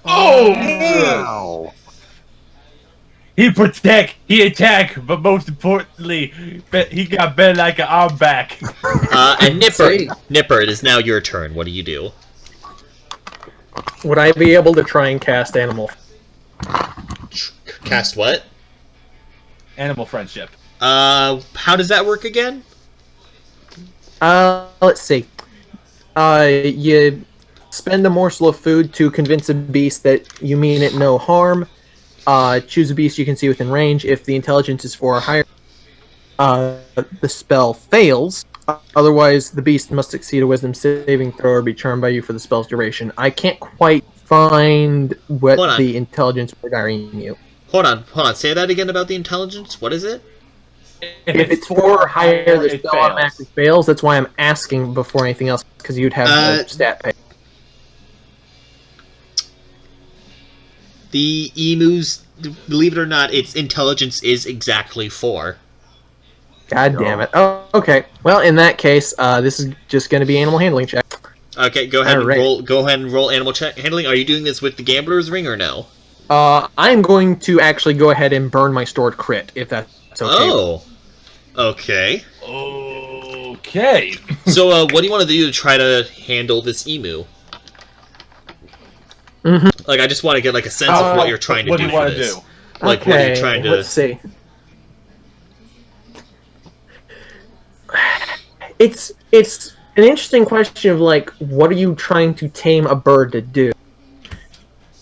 Oh! Wow. He attack, but most importantly, he got bent like an arm back. And Nipper, it is now your turn. What do you do? Would I be able to try and cast animal? Cast what? Animal friendship. How does that work again? Let's see. You spend a morsel of food to convince a beast that you mean it no harm. Choose a beast you can see within range. If the intelligence is 4 or higher, the spell fails. Otherwise, the beast must succeed a wisdom saving throw or be charmed by you for the spell's duration. I can't quite find what the intelligence regarding you. Hold on. Say that again about the intelligence. What is it? If it's 4 or higher, the spell automatically fails. That's why I'm asking before anything else, because you'd have the stat pay. The emus, believe it or not, its intelligence is exactly 4. God damn it. Oh, okay. Well, in that case, this is just going to be animal handling check. Okay, go ahead and roll. Go ahead and roll animal handling. Are you doing this with the gambler's ring or no? I'm going to actually go ahead and burn my stored crit, if that's okay. Oh. Okay. Okay. So, what do you want to do to try to handle this emu? Like, I just want to get like a sense of what you're trying to do. What do you want to do? Like, okay, what are you trying to? Let's see. It's an interesting question of like, what are you trying to tame a bird to do?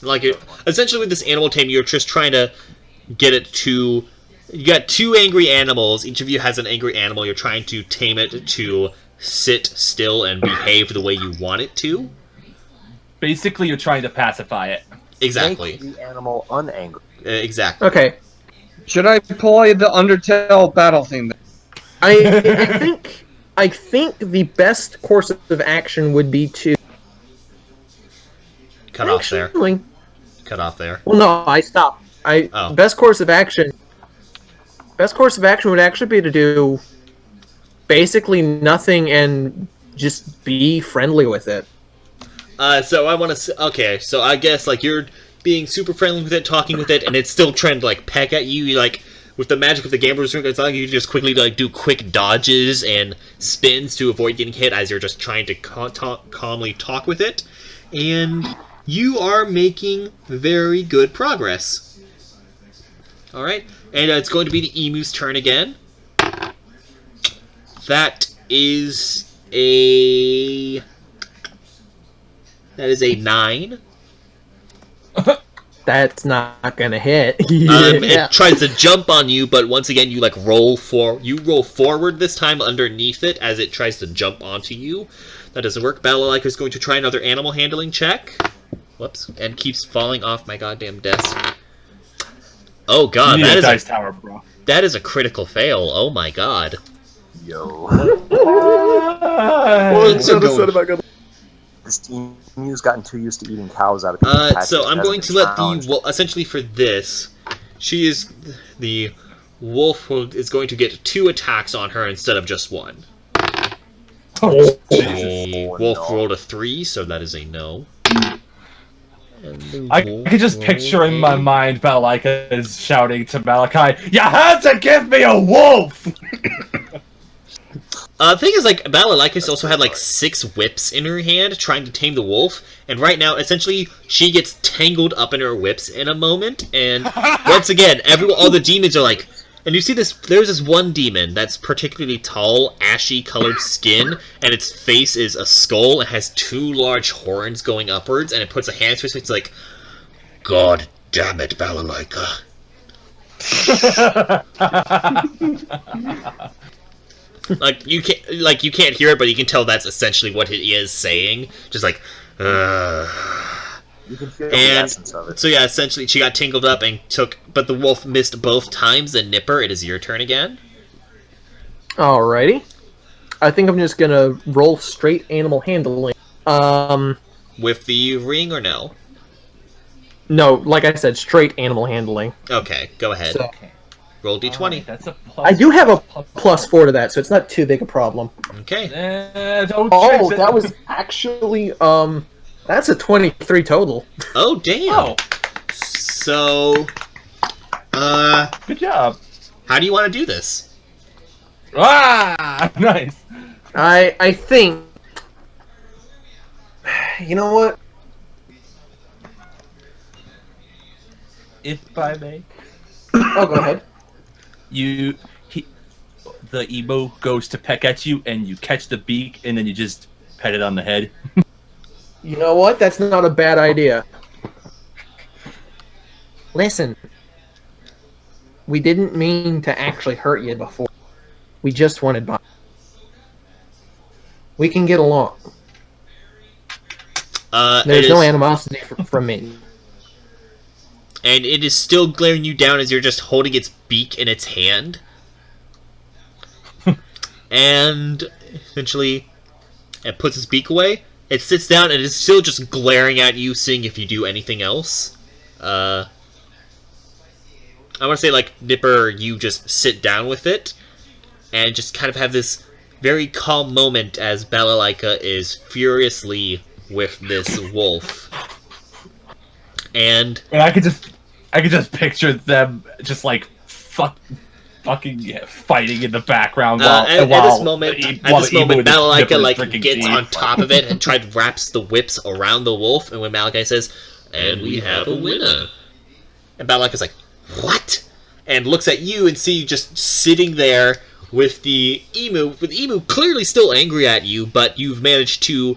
Like, essentially with this animal tame, you're just trying to get it to. You got 2 angry animals. Each of you has an angry animal. You're trying to tame it to sit still and behave the way you want it to. Basically, you're trying to pacify it. Exactly. Make the animal unangry. Exactly. Okay. Should I play the Undertale battle theme? I think the best course of action would be to cut off there. Cut off there. Well, no, I stopped. Best course of action would actually be to do basically nothing and just be friendly with it. So I want to. Okay, so I guess like you're being super friendly with it, talking with it, and it's still trying to like peck at you. You like with the magic of the gambler's ring, it's like you just quickly like do quick dodges and spins to avoid getting hit as you're just trying to calmly talk with it, and you are making very good progress. All right, and it's going to be the emu's turn again. That is a 9. That's not gonna hit. It tries to jump on you, but once again, you like roll forward this time underneath it as it tries to jump onto you. That doesn't work. Balalaika is going to try another animal handling check. Whoops, and keeps falling off my goddamn desk. Oh god, that is dice tower, bro. That is a critical fail. Oh my god. Yo. This emu's gotten too used to eating cows out of people's packages. So I'm going to let essentially for this, the wolf is going to get 2 attacks on her instead of just 1. Oh, the wolf rolled a 3, so that is a no. I could just picture in my mind Malaika is shouting to Malachi, "You had to give me a wolf!" The thing is, like, Balalaika also had, like, 6 whips in her hand trying to tame the wolf, and right now, essentially, she gets tangled up in her whips in a moment, and once again, all the demons are like... And you see this, there's this one demon that's particularly tall, ashy-colored skin, and its face is a skull, and has 2 large horns going upwards, and it puts a hand to its face, it's like, God damn it, Balalaika. you can't hear it, but you can tell that's essentially what it is saying. Just like, You can feel the essence of it. So yeah, essentially she got tangled up and but the wolf missed both times, and Nipper, it is your turn again. Alrighty. I think I'm just gonna roll straight animal handling. With the ring or no? No, like I said, straight animal handling. Okay, go ahead. So, roll d20. That's a plus. I do have a +4 to that, so it's not too big a problem. Okay. Don't Oh, jinx it. that was actually that's a 23 total. Oh damn. Oh. So, Good job. how do you want to do this? Ah, nice. I think. You know what? If I may. Oh, go ahead. The emo goes to peck at you, and you catch the beak, and then you just pet it on the head. You know what? That's not a bad idea. Listen. We didn't mean to actually hurt you before. We just wanted by. We can get along. There's no animosity from me. And it is still glaring you down as you're just holding its beak in its hand. And essentially, it puts its beak away. It sits down and is still just glaring at you, seeing if you do anything else. I want to say, like, Nipper, you just sit down with it, and just kind of have this very calm moment as Balalaika is furiously with this wolf. And I could just picture them just like fucking fighting in the background while at this moment, Balalaika Balalaika like gets on top of it and wraps the whips around the wolf, and when Malachi says, "And we have a winner," and Balalaika's like, "What?" and looks at you and see you just sitting there with the emu clearly still angry at you, but you've managed to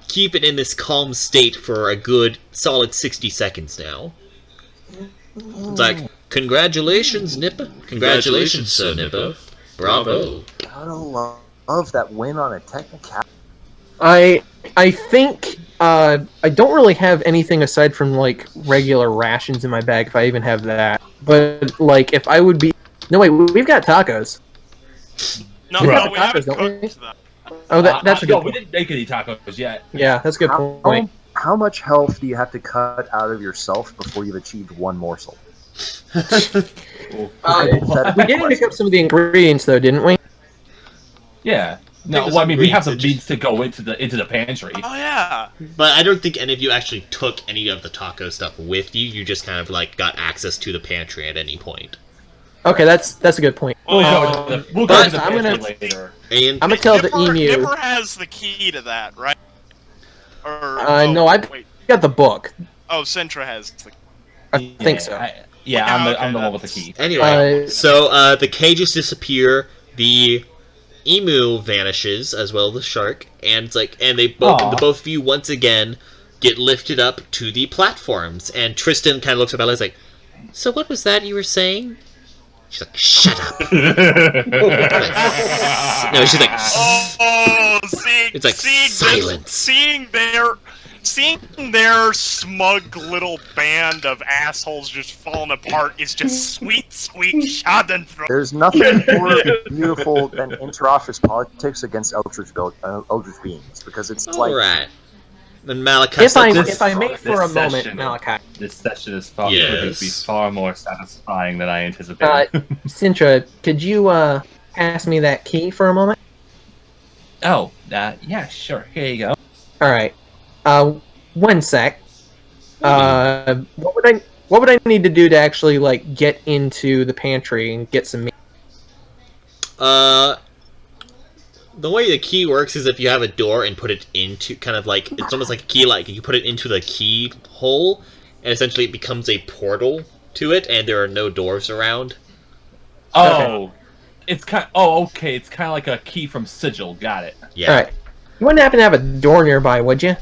keep it in this calm state for a good solid 60 seconds now. It's like, congratulations, Nipper. Congratulations, Sir Nipper. Bravo. Gotta love that win on a technicality. I think I don't really have anything aside from like regular rations in my bag, if I even have that. But like, if I would be, no wait, we've got tacos. No, We've no, got we tacos, haven't don't we? cooked them. Oh, that's a good No, we point. didn't make any tacos yet. Yeah, that's a good point. How much health do you have to cut out of yourself before you've achieved one morsel? We did pick up some of the ingredients, though, didn't we? Yeah. No, There's well, I mean, we have the ingredients means to go into the pantry. Oh yeah. But I don't think any of you actually took any of the taco stuff with you. You just kind of like got access to the pantry at any point. Okay, that's a good point. We'll go to the I'm pantry gonna- later. And I'm gonna tell the emu. Nipper has the key to that, right? Or No, I've wait. got the book. Oh, Sentra has the. I think so. I'm Okay, the one with the key. anyway, so the cages disappear. The emu vanishes as well as the shark, and it's like, and the both of you once again get lifted up to the platforms. And Tristan kind of looks at Bella, and is like, "So what was that you were saying?" She's like, "Shut up." No, she's like, Oh, seeing, It's like seeing silence. seeing their smug little band of assholes just falling apart is just sweet schadenfreude. There's nothing more beautiful than interoffice politics against eldritch beings, because it's like "Alright." Then Malachi If I says, if I may for a this moment, session- Malachi, This session is far Yes. going to be far more satisfying than I anticipated. Sintra, could you pass me that key for a moment? Yeah, sure. Here you go. All right. 1 sec. What would I need to do to actually like get into the pantry and get some meat? The way the key works is if you have a door and put it into kind of like it's almost like a key, like you put it into the key hole, and essentially it becomes a portal to it, and there are no doors around. Oh, okay. It's kind. Okay. It's kind of like a key from Sigil. Got it. Yeah. All right. You wouldn't happen to have a door nearby, would you?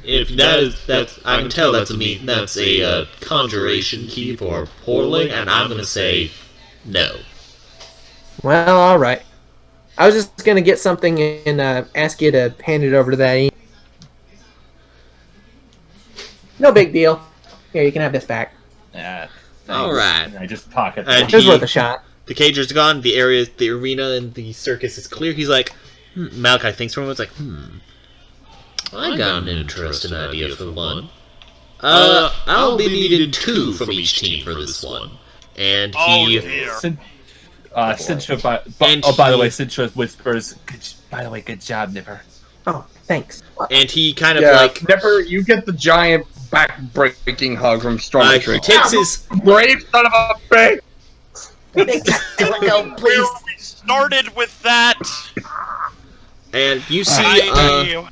If that's I can tell that's a conjuration key for portaling, and I'm gonna say no. Well, all right. I was just gonna get something and ask you to hand it over to that. No big deal. Here, you can have this back. Yeah. All right. I just pocket. It was worth a shot. The cager's gone. The arena, and the circus is clear. He's like, Malachi thinks for a moment. It's like, I got an interesting idea for one. I'll be needing 2 from each team for this one. And he. Cintra, by the way, Cintra whispers, by the way, good job, Nipper. Oh, thanks. And he kind of like... Nipper, you get the giant back-breaking hug from Stormtree. He takes his... Brave son of a bitch! We started with that. And you see...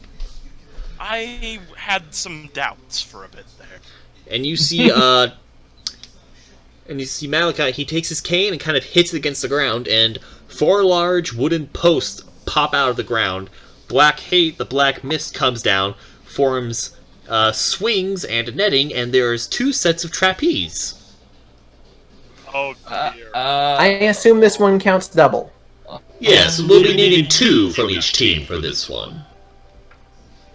I had some doubts for a bit there. And you see, and you see Malachi, he takes his cane and kind of hits it against the ground, and 4 large wooden posts pop out of the ground. The black mist comes down, forms swings and netting, and there's 2 sets of trapeze. Oh dear. I assume this one counts double. Yes, we'll be needing 2 from each team for this one.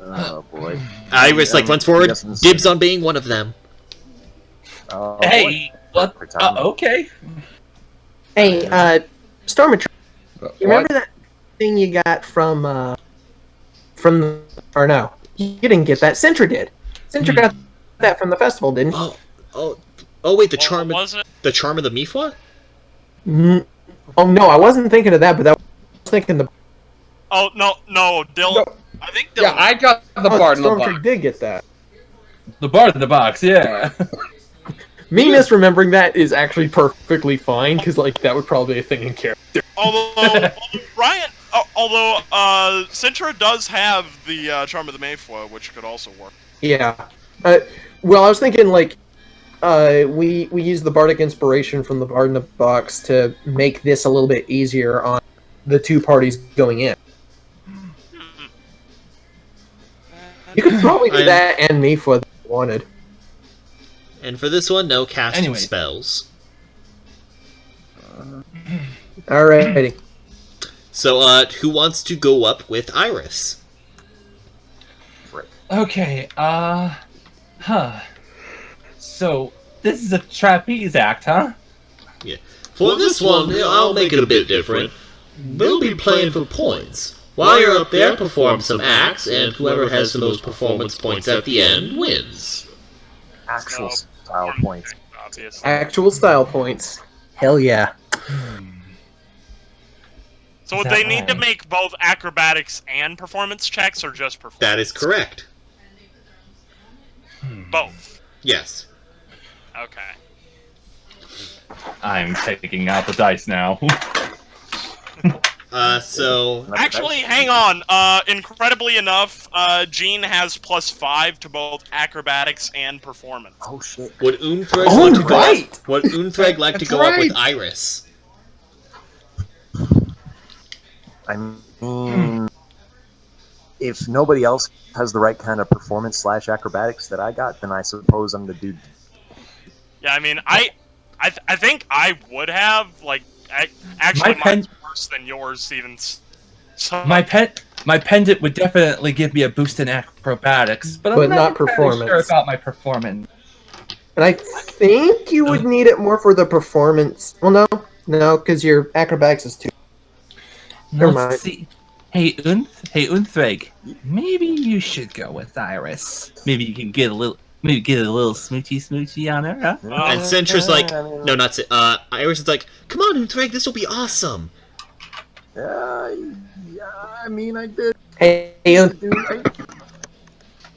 Oh boy. Iris runs forward, dibs on being one of them. Hey, what? Okay. Hey, Stormtrooper, you remember that thing you got from or no, you didn't get that. Cintra did. Cintra got that from the festival, didn't he? Oh wait, the charm of the Mifwa? Oh no, I wasn't thinking of that, but I was thinking the. Oh no, Dylan. No. I think Dylan. Yeah, I got the Bard in the box. Stormtrooper did get that. The Bard in the box, yeah. Me misremembering that is actually perfectly fine, because that would probably be a thing in character. Although Cintra does have the Charm of the Mayflow, which could also work. Yeah. Well, I was thinking we use the bardic inspiration from the Bard in the box to make this a little bit easier on the 2 parties going in. You could probably do that and me for the wanted. And for this one, no casting spells. Alrighty. So, who wants to go up with Iris? Okay, So, this is a trapeze act, huh? Yeah. For this one, I'll make it a bit different. We'll be playing for points. While you're up there, perform some acts, and whoever has the most performance points at the end wins. Actual style points. Obviously. Actual style points. Hell yeah. So would they need to make both acrobatics and performance checks, or just performance? That is correct. Both. Yes. Okay. I'm taking out the dice now. Actually, hang on. Incredibly enough, Jean has +5 to both acrobatics and performance. Oh shit. Would Unthread like to go up with Iris? I mean, if nobody else has the right kind of performance / acrobatics that I got, then I suppose I'm the dude. Yeah, I mean, I think I would have actually mine's worse than yours even. So. My pendant would definitely give me a boost in acrobatics, but I'm not performance. Sure about my performance. And I think you would need it more for the performance. Well, no, because your acrobatics is 2. Never mind. See. Hey, Unthweg, maybe you should go with Iris. Maybe you can get a little smoochy on her, huh? And Cintra's like, no, not Iris is like, come on, Unthweg, this will be awesome. Yeah, I mean, I did. Hey,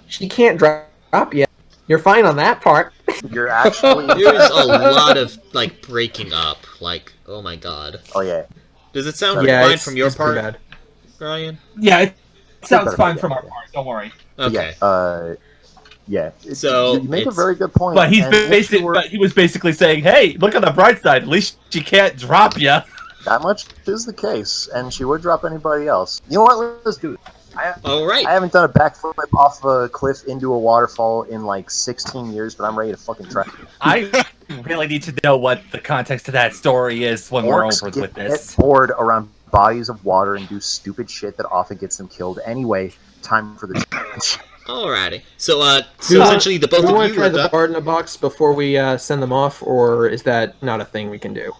she can't drop yet. You're fine on that part. You're actually. There's a lot of like breaking up. Like, oh my god. Oh yeah. Does it sound Yeah, fine it's- from your it's pretty part, bad. Ryan? Yeah, it sounds better fine be from that, our part. Don't worry. Okay. Yeah. So, you make a it's- very good point. But he's and if basically, you were- but he was basically saying, "Hey, look on the bright side. At least she can't drop you." that much is the case, and she would drop anybody else. You know what? Let's do it. All right. I haven't done a backflip off a cliff into a waterfall in like 16 years, but I'm ready to fucking try. I really need to know what the context of that story is when we're Orcs over with get this. bored around bodies of water and do stupid shit that often gets them killed. Anyway, time for the challenge. Alrighty. So, Do we- essentially, the both do we of want you to try looked the up. bard in a box before we send them off, or is that not a thing we can do?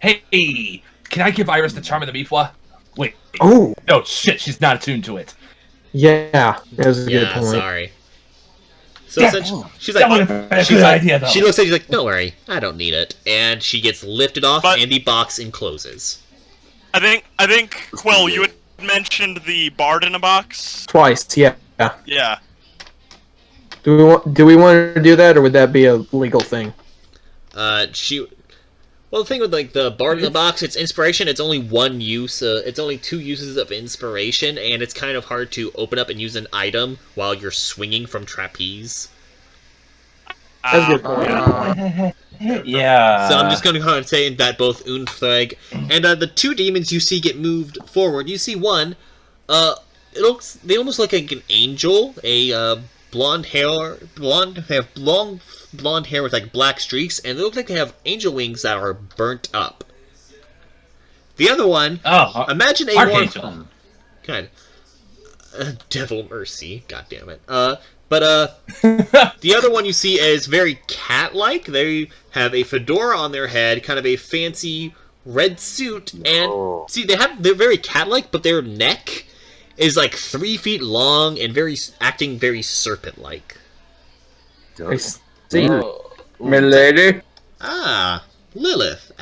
Hey, can I give Iris the charm of the Mifla? Wait. Oh, No, shit, she's not attuned to it. yeah, that was a good Yeah, point. sorry. So Yeah, essentially, she's that like, would have been a good idea, though. she looks at you like, don't worry, I don't need it, and she gets lifted off, But- and the box encloses. I think Quill, you had mentioned the bard in a box. Twice, yeah. Yeah. Do we want to do that, or would that be a legal thing? Well, the thing with like the bard in the box, it's inspiration. It's only one use. It's only 2 uses of inspiration, and it's kind of hard to open up and use an item while you're swinging from trapeze. That's a good point. Yeah. So I'm just going to go ahead and say that both Untheg and the 2 demons you see get moved forward. You see one. They almost look like an angel. A blonde hair, they have long blonde hair with like black streaks, and they look like they have angel wings that are burnt up. The other one, imagine a Archangel. kind devil mercy, god damn it. But the other one you see is very cat-like. They have a fedora on their head, kind of a fancy red suit, and see they're very cat-like, but their neck is like 3 feet long and acting very serpent-like. I see. Milady? Ah, Lilith.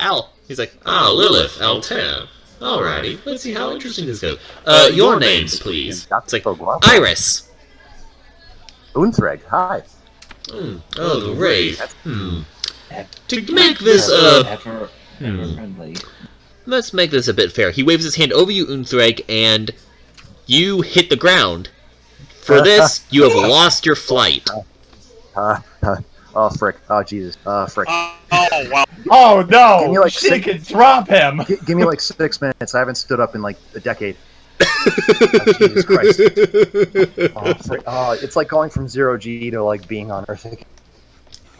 He's like, Lilith, Altan. Alrighty, let's see how interesting this goes. Your names, please. It's like, Iris. Unthreg, hi. Oh, the Wraith. To make this, let's make this a bit fair. He waves his hand over you, Unthreg, and you hit the ground. For this, you have lost your flight. Oh, frick. Oh, Jesus. Frick. Oh, wow. Oh no! Give me, like, she six- can drop him. Give me like 6 minutes. I haven't stood up in like a decade. Oh, Jesus Christ. Oh, frick. Oh, it's like going from 0G to like being on Earth again.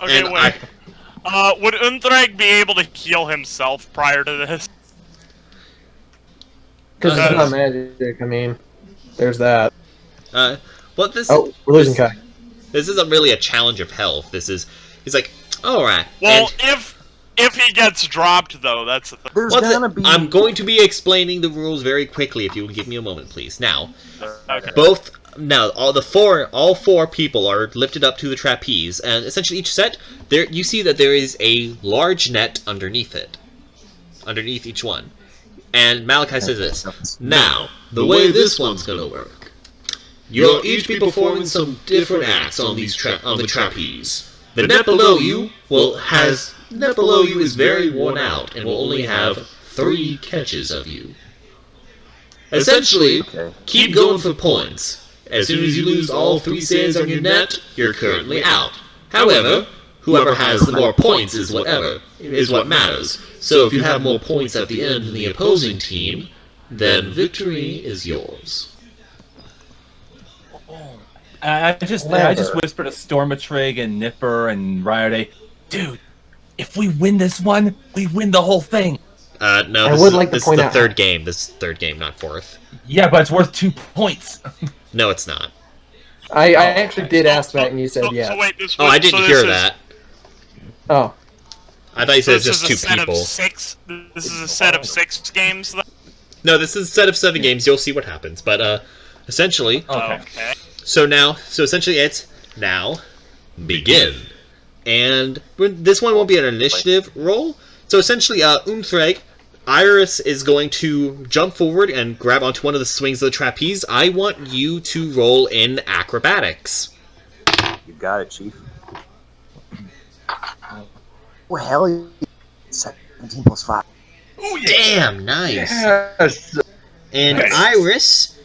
Okay, And wait. Would Unthreg be able to heal himself prior to this? Because it's not magic, I mean, there's that. Well, this Oh, we're losing Kai. This isn't really a challenge of health. He's like, alright. Well, if he gets dropped, though, that's the thing. There's gonna be. I'm going to be explaining the rules very quickly if you will give me a moment, please. Now, Okay. all 4 people are lifted up to the trapeze, and essentially each set, you see that there is a large net underneath it. Underneath each one. And Malachi says this. Now, the way this one's gonna work. You'll each be performing some different acts on the trapeze. The net below you is very worn out and will only have 3 catches of you. Essentially, keep going for points. As soon as you lose all 3 sands on your net, you're currently out. However, whoever has the more points is what matters. So if you have more points at the end than the opposing team, then victory is yours. I just whispered to Stormatrig and Nipper and Riorday, dude, if we win this one, we win the whole thing. No, I this would is, like to this point is the out- third game. This is the third game, not 4th. Yeah, but it's worth 2 points. No, it's not. I actually did ask that, and you said So yes. wait, this Oh, I didn't so hear this is- that. Oh, I thought you So said this just is 2 a set people. of 6. This is a set of 6 games. No, this is a set of 7 games. You'll see what happens. But essentially, Okay. so essentially it's now begin. And this one won't be an initiative roll. So essentially, Unthreg, Iris is going to jump forward and grab onto one of the swings of the trapeze. I want you to roll in acrobatics. got it, Chief. Well, hell yeah. 17 plus 5. Oh yeah. Damn, nice. Yes. And Nice.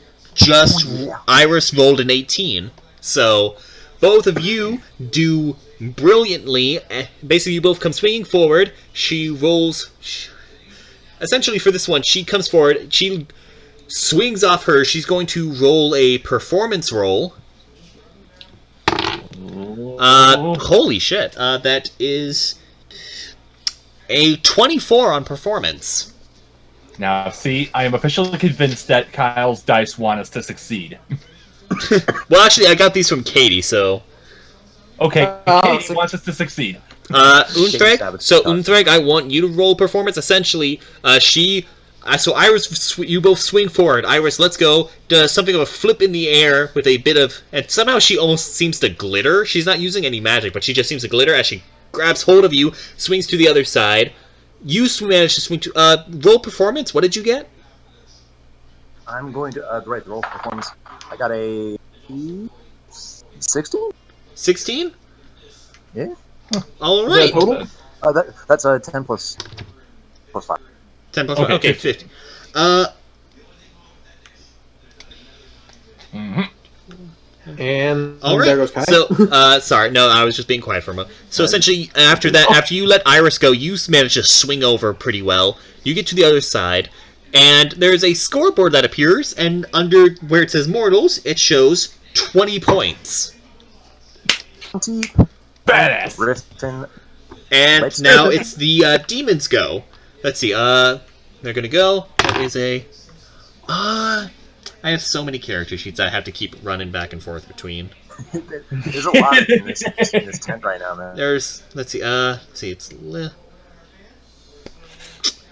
Iris rolled an 18. So both of you do brilliantly. Basically, you both come swinging forward. She rolls. Essentially, for this one, she comes forward. She swings off her. She's going to roll a performance roll. Holy shit. That is a 24 on performance. Now, see, I am officially convinced that Kyle's dice want us to succeed. Well, actually, I got these from Katie, so... Okay, Oh, Katie wants us to succeed. Unthreg, so Unthreg, I want you to roll performance. Essentially, so Iris, you both swing forward. Iris, let's go. Does something of a flip in the air with a bit of... And somehow she almost seems to glitter. She's not using any magic, but she just seems to glitter as she grabs hold of you, swings to the other side. You managed to swing to... roll performance, what did you get? I'm going to right, roll performance. I got a 16. 16? Yeah. All Is that right. total? That's a 10 plus 5. 10 plus Okay, 1. Okay, 50. 50. And All there right. goes Kai. So, sorry, no, I was just being quiet for a moment. So essentially, after that, after you let Iris go, you manage to swing over pretty well. You get to the other side, and there's a scoreboard that appears, and under where it says mortals, it shows 20 points. 20. Badass! Griffin. And Let's now go. it's the demons go. Let's see. They're gonna go. That is a. I have so many character sheets I have to keep running back and forth between. There's a lot in this tent right now, man. There's. Let's see. It's.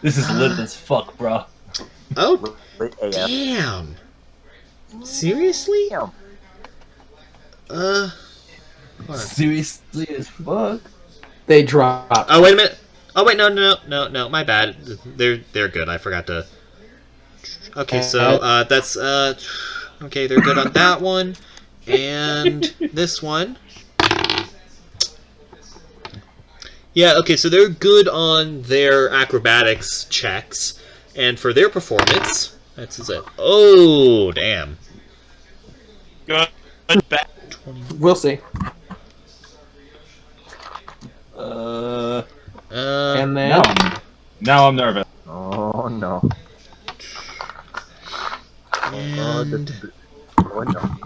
This is lit as fuck, bro. Oh, Lit AF. damn. Seriously? Damn. Hold on. Seriously as fuck. They dropped. Oh, wait a minute. Oh, wait, no, my bad. They're good. I forgot to... Okay, so, that's, okay, they're good on that one. And this one. Yeah, okay, so they're good on their acrobatics checks. And for their performance, that's it. Oh, damn. Good. Bad. We'll see. And then Now I'm nervous. Oh no. And... Oh no.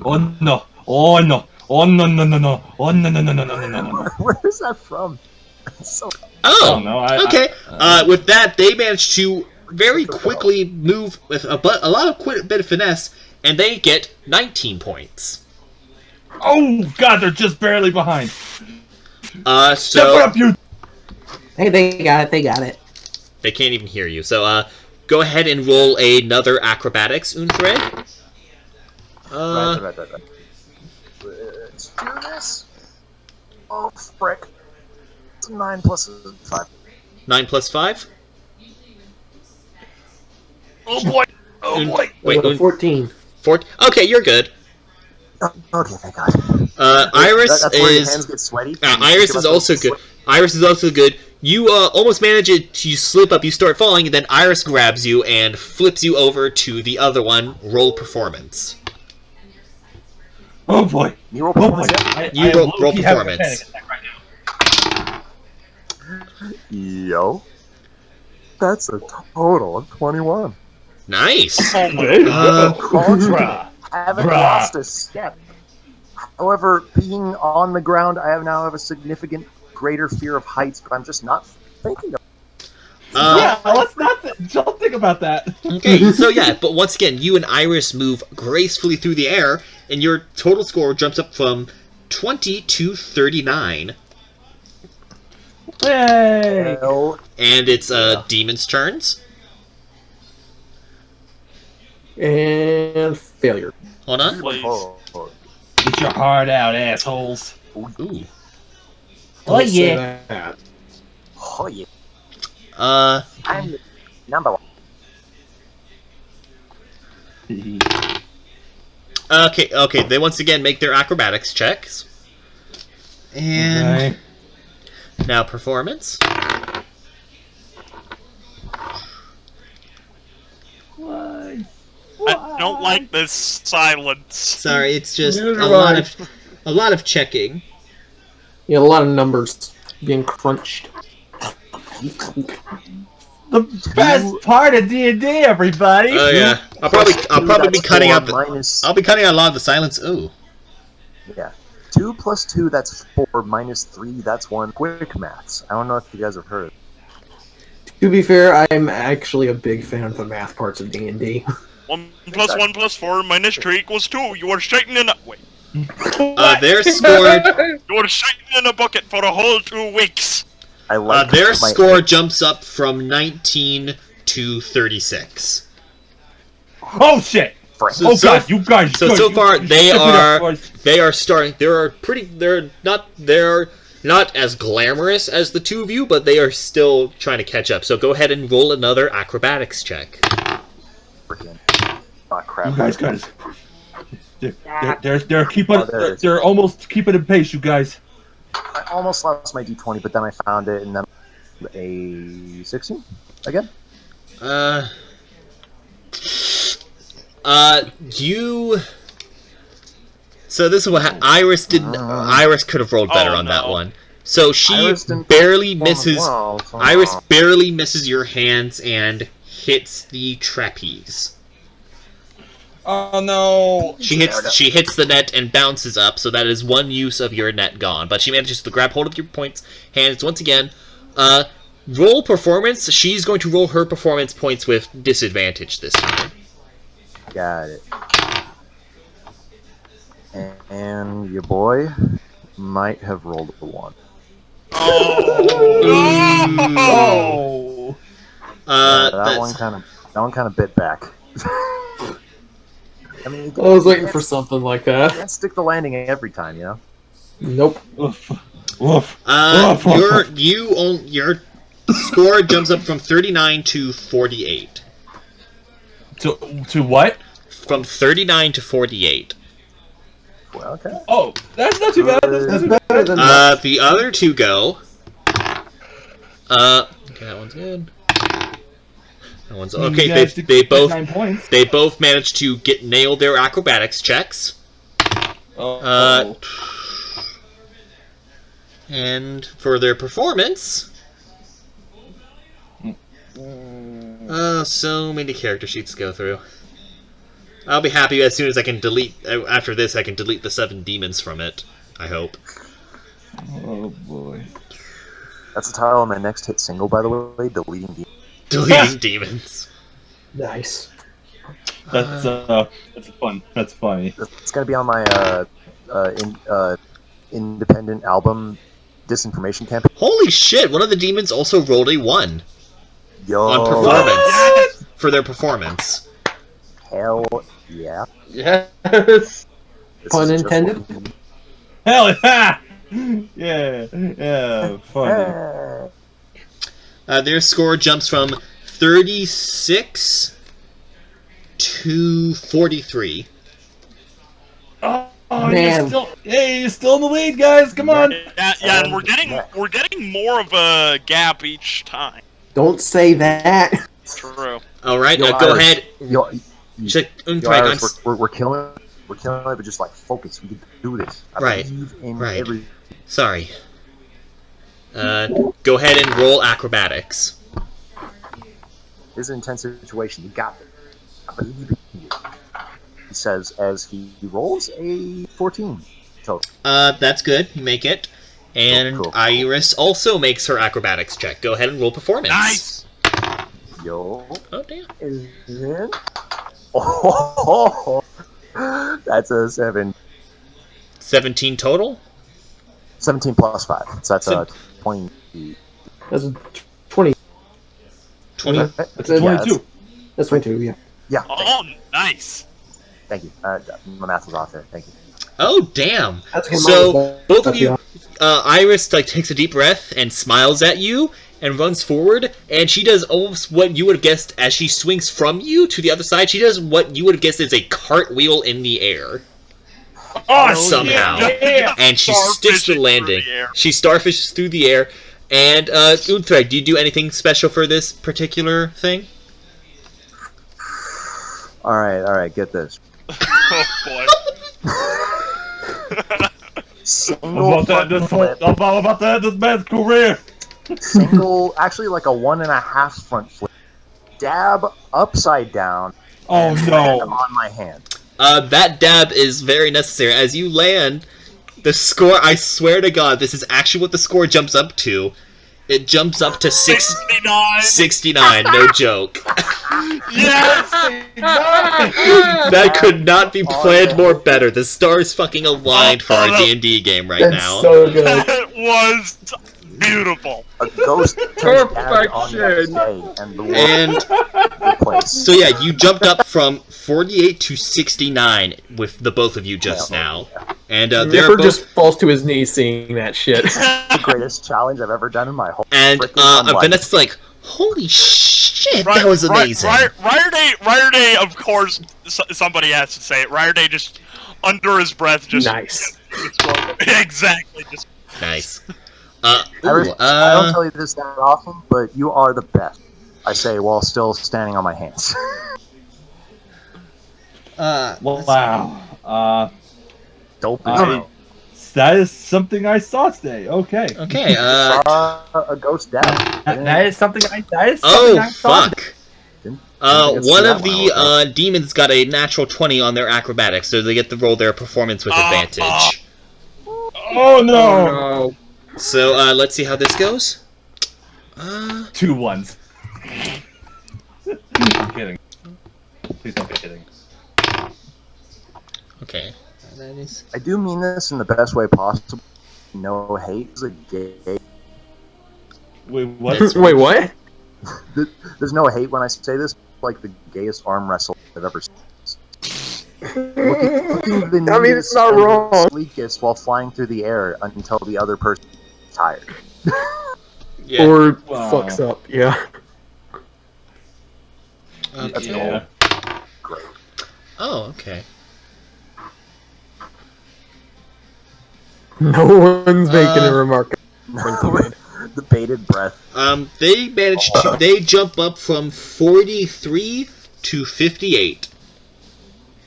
Oh no! Oh no! Oh no! No no no! Oh no no no no no no no! Where is that from? So Oh, no, okay. With that, they managed to very quickly move with a lot of bit of finesse, and they get 19 points. Oh god, they're just barely behind. Step So up, you. hey, they got it. they can't even hear you. So, go ahead and roll another acrobatics, Unthreg. right. Let's do this. Oh frick. It's 9 plus 5. 9 plus 5. Oh boy. Oh boy. Wait, 14. 4. Okay, you're good. Oh, okay, thank God. Iris That's where your is. hands get sweaty. Iris is also good. Iris is also good. You almost manage it to slip up. You start falling, and then Iris grabs you and flips you over to the other one. Roll performance. Oh boy! You roll Oh boy! performance. You roll performance. Yo. That's a total of 21. Nice. Oh my Contra. Haven't Bruh. lost a step. However, being on the ground, I now have a significant greater fear of heights, but I'm just not thinking of Yeah, let's not. Don't think about that. Okay, so yeah, but once again, you and Iris move gracefully through the air, and your total score jumps up from 20 to 39. Yay! hell. And it's Demon's turns. And failure. Hold on. Please. Oh, Get your heart out, assholes. Ooh. Oh Don't say yeah. that. oh yeah. Uh, I'm number 1. Okay. They once again make their acrobatics checks. And now performance. I don't like this silence. Sorry, it's just a lot of checking. Yeah, a lot of numbers being crunched. The best part of D&D, everybody. Oh yeah, I'll probably be cutting out I'll be cutting out a lot of the silence. Ooh. Yeah. 2 plus 2, that's 4, minus 3, that's 1. Quick maths. I don't know if you guys have heard. To be fair, I'm actually a big fan of the math parts of D&D. 1 plus 1 plus 4 minus 3 equals 2. You are shaking in a... Wait. They're scored... You are shaking in a bucket for a whole 2 weeks. I like their score jumps up from 19 to 36. Oh shit! So, God, you guys! So far they are starting. They're not as glamorous as the two of you, but they are still trying to catch up. So go ahead and roll another acrobatics check. Oh crap! You guys. They're keeping. They're almost keeping in pace, you guys. I almost lost my d20, but then I found it, and then a 16 again. You. So this is what Iris didn't. Iris could have rolled better on that one. So she barely misses. Iris barely misses your hands and hits the trapeze. Oh no! She hits the net and bounces up, so that is one use of your net gone. But she manages to grab hold of your hands once again. Roll performance. She's going to roll her performance points with disadvantage this time. Got it. And your boy might have rolled a 1. Oh! That one kind of bit back. I mean, I was waiting for something like that. You can't stick the landing every time, you know. Nope. Your score jumps up from 39 to 48. To what? From 39 to 48. Well, okay. Oh, that's not too bad. That's better than the other two go. Okay, that one's good. That one's okay. They both managed to nail their acrobatics checks. And for their performance, so many character sheets to go through. I'll be happy as soon as I can delete. After this, I can delete the 7 demons from it. I hope. Oh boy. That's the title of my next hit single, by the way. Deleting demons. Deleting demons. Nice. That's fun. That's funny. It's gonna be on my independent album disinformation campaign. Holy shit! One of the demons also rolled a 1 Yo. on performance for their performance. Hell yeah. Yes. Pun intended. Hell yeah! Yeah, funny. Their score jumps from 36 to 43. Oh, man! You're still in the lead, guys. Come on. Yeah, and we're getting more of a gap each time. Don't say that. True. All right, Yo, go Iris, ahead. Iris, we're killing it. We're killing it, but just like focus. We can do this. I believe in every. Sorry. Go ahead and roll acrobatics. This is an intense situation. You got it. I believe in you. He says as he rolls a 14 total. That's good. You make it. And cool. Iris also makes her acrobatics check. Go ahead and roll performance. Nice. Yo. Oh damn. Is it? Oh, that's a 7. 17 total? 17 plus 5. So that's a 20. That's a 20. 20. That's 22. That's 22, yeah. Yeah. Oh, nice. Thank you. My math was off there. Thank you. Oh, damn. That's So, both of you, Iris takes a deep breath and smiles at you, and runs forward, and she does almost what you would have guessed as she swings from you to the other side. She does what you would have guessed is a cartwheel in the air. Oh, Somehow. yeah. And she sticks the landing. She starfishes through the air. And, Uthreg, do you do anything special for this particular thing? Alright, get this. Oh boy. Single front flip. I'm about to end this man's career. Single, actually like a 1.5 front flip. Dab upside down. Oh and no. land on my hand. That dab is very necessary. As you land, the score, I swear to God, this is actually what the score jumps up to. It jumps up to 69. 69, no joke. Yes! That could not be planned more better. The stars fucking aligned for our D&D game right That's now. so good. That was beautiful. A ghost turns dab on the Perfection. day and the And place. so yeah, you jumped up from 48 to 69 with the both of you just now. And they're Ripper both... just falls to his knees seeing that shit. The greatest challenge I've ever done in my whole And freaking life. Vanessa's like, holy shit, that was amazing. Ryder Day, of course, somebody has to say it. Ryder Day just, under his breath, just... Nice. Exactly, just... Nice. I don't tell you this that often, but you are the best. I say while still standing on my hands. Wow. Dope. That is something I saw today. Okay. Okay, a ghost dab. That is something I. That is something oh, I saw. fuck. Didn't get to One that of one, the demons got a natural 20 on their acrobatics, so they get to roll their performance with advantage. Oh no! So, let's see how this goes. 2 1s. I'm kidding. Please don't be kidding. Okay. That is... I do mean this in the best way possible. No hate is a gay. Wait, what? Wait, what? There's no hate when I say this. Like the gayest arm wrestle I've ever seen. Looking the I mean, it's neatest not and wrong. sleekest while flying through the air until the other person is tired. Yeah. Or Wow. fucks up, yeah. That's Okay. normal. Great. Oh, okay. No one's making a remark. The bated breath. They managed to... They jump up from 43 to 58.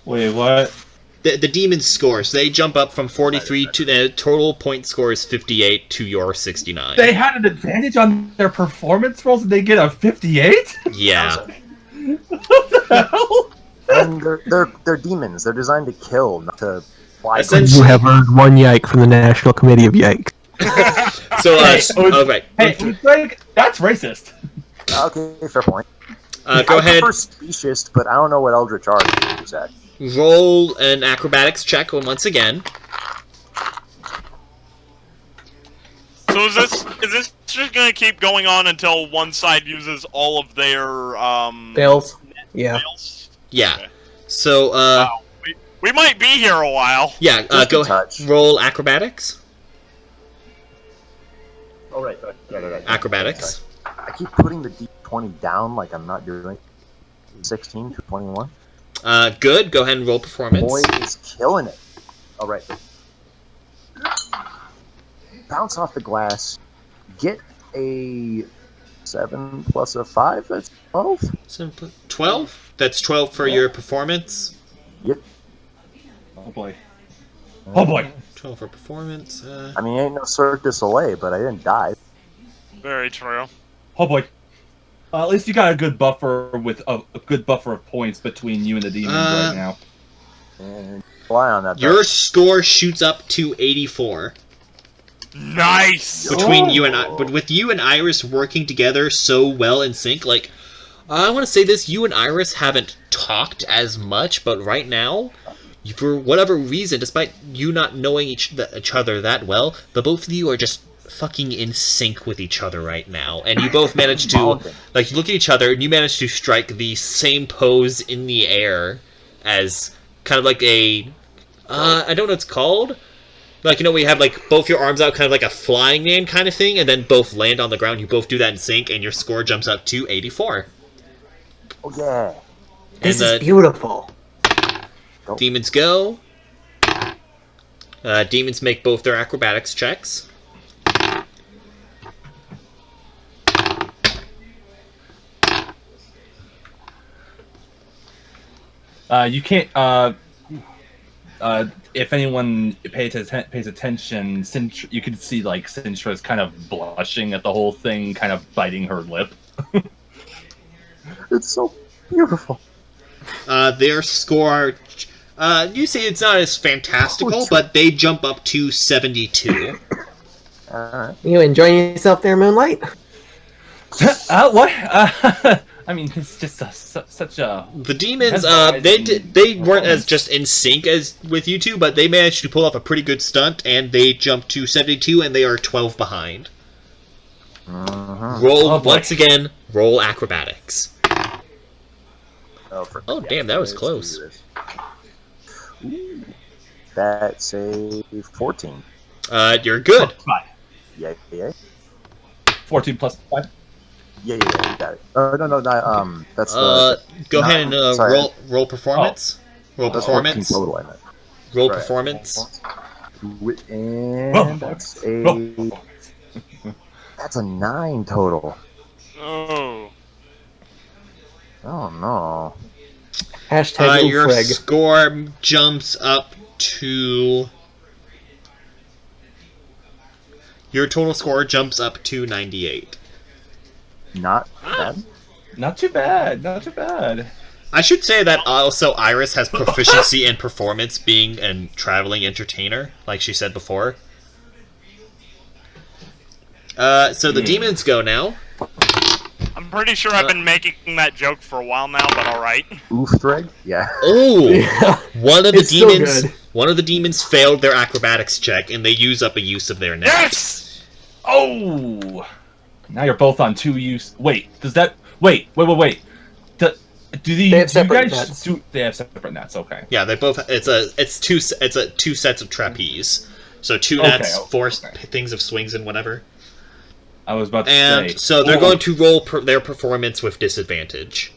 Wait, what? The demons score, so they jump up from 43 to the total point score is 58 to your 69. They had an advantage on their performance rolls, and they get a 58. Yeah. What the hell? And they're demons. They're designed to kill, not to fly. Essentially- You have earned 1 yike from the National Committee of Yikes. So, oh, right. Hey, Greg, that's racist. Okay, fair point. Go I ahead. prefer specious, but I don't know what Eldritch Art is at. Roll an acrobatics check once again. So is this just gonna keep going on until one side uses all of their, Fails? Yeah. fails? Yeah. Okay. So, Wow. We might be here a while. yeah, Just a go touch. roll acrobatics. Oh, right. Acrobatics. I keep putting the D20 down like I'm not doing 16 to 21. Good. Go ahead and roll performance. Boy is killing it. All right. Bounce off the glass. Get a 7 plus a 5. That's 12. 12? That's 12 for your performance. Yep. Oh boy. Oh boy. 12 for performance. I mean, ain't no Cirque du Soleil, but I didn't die. Very true. Oh boy. At least you got a good buffer with a good buffer of points between you and the demons right now. And rely on that. Your score shoots up to 84. Nice. Between you and I, but with you and Iris working together so well in sync, like, I want to say this, you and Iris haven't talked as much, but right now, for whatever reason, despite you not knowing each other that well, the both of you are just fucking in sync with each other right now, and you both manage to, like, you look at each other, and you manage to strike the same pose in the air as kind of like a, I don't know what it's called. Like, you know, we have, like, both your arms out, kind of like a flying man kind of thing, and then both land on the ground. You both do that in sync, and your score jumps up to 84. Oh, yeah. This is beautiful. Demons go. Demons make both their acrobatics checks. You can't. If anyone pays attention, you can see like Sintra's kind of blushing at the whole thing, kind of biting her lip. It's so beautiful. Their score, you say it's not as fantastical, but they jump up to 72. Alright. You enjoying yourself there, Moonlight? What? I mean, it's just such a... The demons, they weren't as just in sync as with you two, but they managed to pull off a pretty good stunt, and they jumped to 72, and they are 12 behind. Roll, once again, roll acrobatics. Oh, damn, that was close. Ooh, that's a 14. You're good. 5. Yeah. 14 plus 5. Yeah, you got it. No, that's go ahead and roll performance. Roll that's performance. Total, I meant. Roll performance. And that's a 9 total. Oh. Oh no. Hashtag your Freg. score jumps up to... Your total score jumps up to 98. Not bad. Not too bad. Not too bad. I should say that also Iris has proficiency in performance, being a traveling entertainer, like she said before. So the demons go now. I'm pretty sure I've been making that joke for a while now, but alright. Oof, Greg? Yeah. Oh! Yeah. One of the Good. demons failed their acrobatics check, and they use up a use of their net. Yes! Oh! Now you're both on 2 use. Wait, does that... Wait. Do They have you separate guys nets. They have separate nets, okay. Yeah, they both... It's two sets of trapeze. So 2 nets, 4 things of swings and whatever. I was about to And say... so they're going to roll their performance with disadvantage.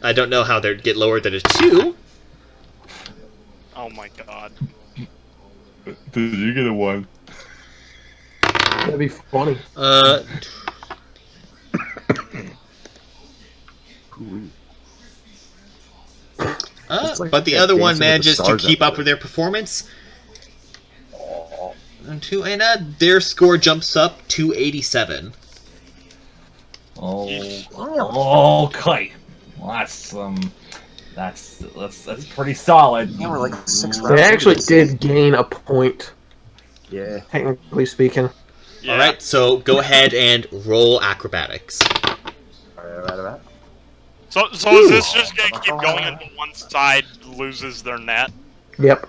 I don't know how they'd get lower than a 2. Oh my god. Did you get a 1? That'd be funny. like But the that other one Dancing with the manages to Stars keep up episode. with their performance. And their score jumps up to 87. Oh, okay. Well, that's pretty solid. Yeah, we're like 6 rounds. They actually into this. did gain a point, Yeah. technically speaking. Yeah. Alright, so go ahead and roll acrobatics. Alright. So is this just gonna keep going until one side loses their net? Yep.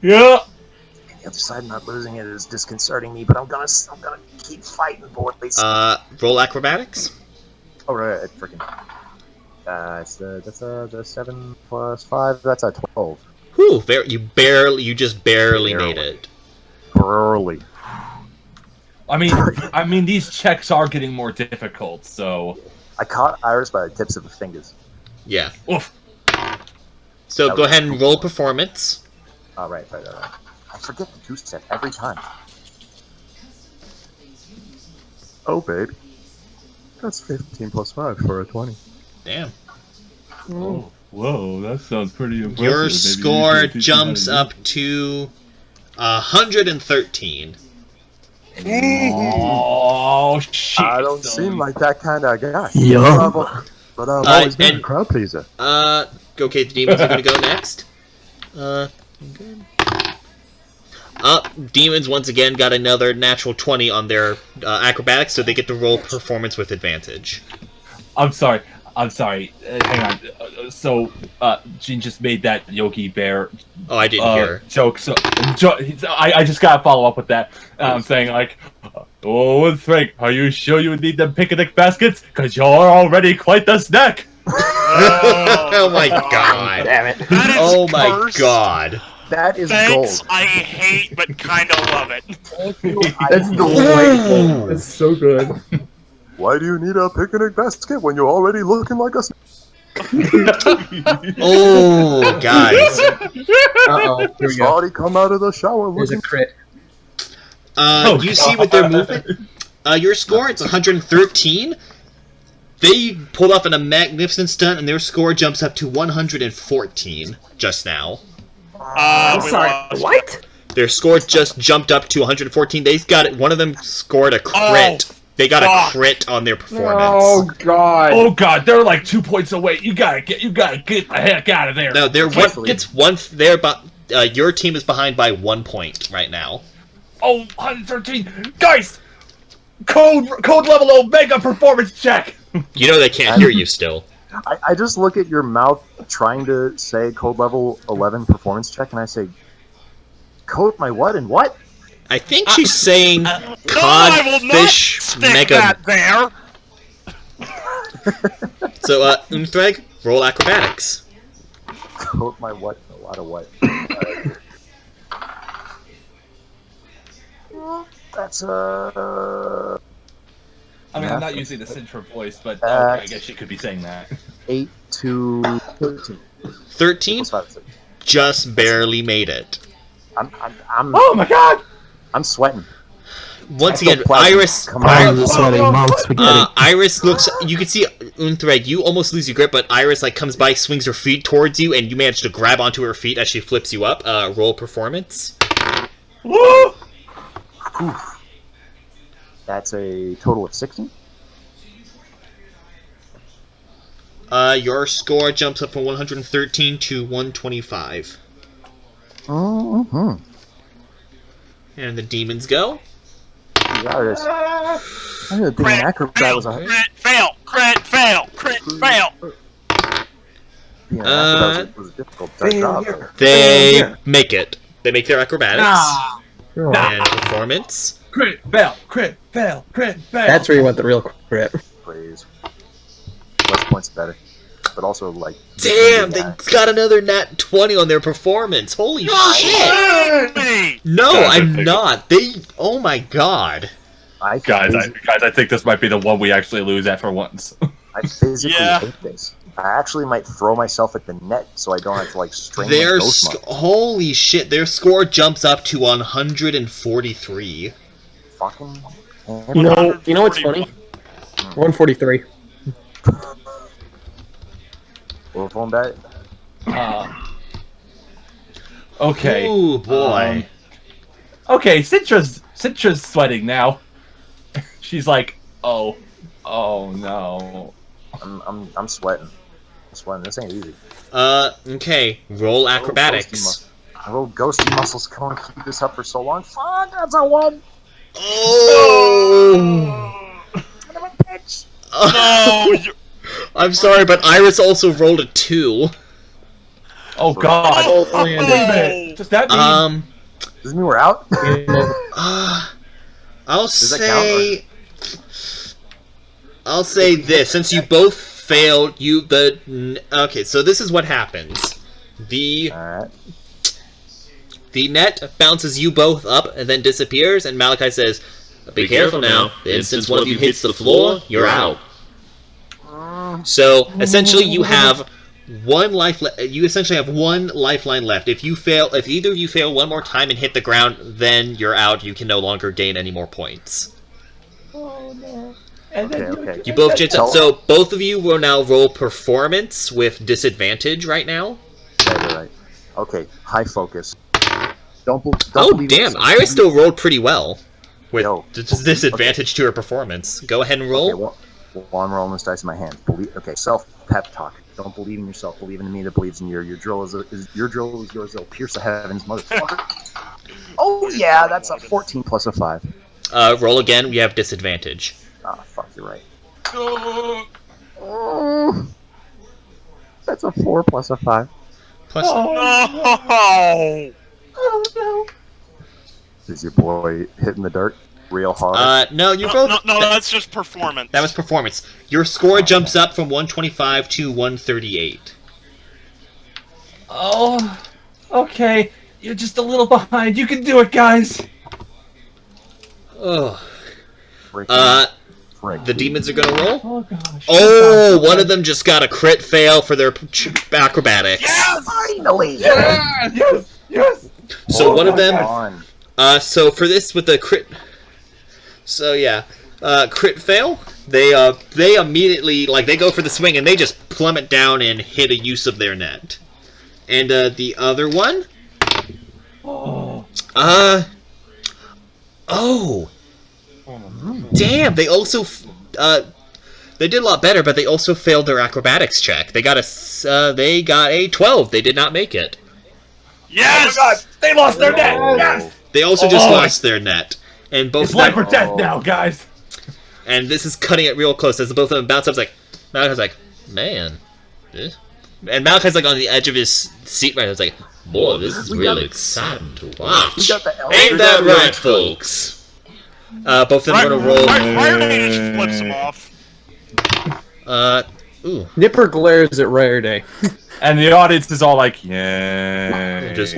Yeah. The other side not losing it is disconcerting me, but I'm gonna keep fighting, boys. Roll acrobatics. Oh right, freaking. That's the 7 plus 5. That's a 12. Whew, you just barely made it. Burly. I mean, these checks are getting more difficult, so... I caught Iris by the tips of the fingers. Yeah. Oof. So That go was ahead and roll performance. Oh, right. I forget the 2-step every time. Oh, baby. That's 15 plus 5 for a 20. Damn. Oh, whoa, that sounds pretty impressive. Your Maybe score you could teach me jumps how to up to 113. do it. Oh, shit. I don't seem like that kind of guy. Yum. But I've always been a and- crowd pleaser. Okay, the demons are going to go next. Good. Demons once again got another natural 20 on their acrobatics, so they get to roll performance with advantage. I'm sorry. Hang on. So, Gene just made that Yogi Bear Oh, I didn't hear. joke. So, I just gotta follow up with that. I'm saying like, oh, Frank, are you sure you need them picnic baskets? Cause you're already quite the snack. Oh my god. Damn it. That is Oh my cursed. god. That is Thanks, gold. I hate but kind of love it. That's delightful. That's so good. Why do you need a picnic basket when you're already looking like a... Oh, guys. Uh-oh. Here we go. Already come out of the shower There's a looking... crit. You see with their movement? Your score, it's 113. They pulled off a magnificent stunt, and their score jumps up to 114 just now. I'm sorry. What? Their score just jumped up to 114. They got it. One of them scored a crit. They got a crit on their performance. Oh god. Oh god, they're like 2 points away. You gotta get the heck out of there. No, they're one. They're about. Your team is behind by 1 point right now. Oh, 113. Guys! Code level Omega performance check! You know they can't hear you still. I just look at your mouth trying to say code level 11 performance check, and I say, code my what and what? I think she's saying Codfish Mega. That there. So, Umthreg, roll acrobatics. Code my what? A lot of what? That's I mean, I'm not using the Sintra voice, but okay, I guess you could be saying that. 8 to 13. 13? Just barely made it. I'm Oh my god! I'm sweating. Once again, Iris. Iris looks. You can see Unthread. You almost lose your grip, but Iris comes by, swings her feet towards you, and you manage to grab onto her feet as she flips you up. Roll performance. Woo! That's a total of 16. Your score jumps up from 113 to 125. Mm-hmm. And the demons go. Yeah, it is. I didn't think an acrobat was a... Crit fail. Being an acrobat was a difficult job. They make it. They make their acrobatics. Nah. And performance. Crit fail. That's where you want the real crit. Praise. Less points better. But also, Damn, they got another nat 20 on their performance. Holy shit! No, I'm not. Oh my god. Guys, I think this might be the one we actually lose at for once. I physically hate this. I actually might throw myself at the net so I don't have to strain my ghost mode. Holy shit, their score jumps up to 143. Fucking... You know what's funny? 143. Wolf on that. Okay. Ooh, boy. Okay, Citra's sweating now. She's like, oh no. I'm sweating. This ain't easy. Okay. Roll acrobatics. I rolled ghosty muscles. Can't keep this up for so long. Fuck, that's a 1. Oh! Bitch. No, I'm sorry, but Iris also rolled a 2. Oh god. Oh, Wait a minute. Does that mean... Does it mean we're out? I'll say this. Since you both failed, okay, so this is what happens. Alright. The net bounces you both up and then disappears, and Malachi says, be careful now. The instant one of you hits the floor, you're out. So, essentially, you have one life. You essentially have one lifeline left. If either of you fail one more time and hit the ground, then you're out. You can no longer gain any more points. Oh no. Okay. You both just so both of you will now roll performance with disadvantage right now. Right. Okay, high focus. Don't Oh believe damn! yourself. Iris still rolled pretty well with Yo, disadvantage to her performance. Go ahead and roll. Okay, well, I'm rolling this dice in my hand. Self pep talk. Don't believe in yourself. Believe in me that believes in you. Your drill is yours. It'll pierce the heavens, motherfucker. Oh yeah, that's a 14 plus a 5. Roll again. We have disadvantage. Ah, fuck, you're right. Oh, that's a 4 plus a 5. Plus. no. Oh no. Is your boy hitting the dirt real hard? No, you both. No, that's just performance. That was performance. Your score jumps up from 125 to 138. Oh, okay. You're just a little behind. You can do it, guys. Oh. Freaking. The demons are gonna roll. Oh gosh. Oh, one of them just got a crit fail for their acrobatics. Finally! Yes. So one of them. On. So for this with the crit. So yeah, crit fail. They immediately they go for the swing and they just plummet down and hit a use of their net. And the other one. Damn! They also they did a lot better, but they also failed their acrobatics check. They got a 12. They did not make it. Yes! Oh my God! They lost their net. Yes. They also just lost their net, and both It's of them, life or death now, guys. and this is cutting it real close as both of them bounce up. Malachi's like, man, and Malachi's on the edge of his seat right now. It's like, boy, this is really exciting to watch. Ain't that right, folks? Both of them are gonna roll. Fire Mage flips him off. Ooh. Nipper glares at Rare Day. And the audience is all like, yeah. Just.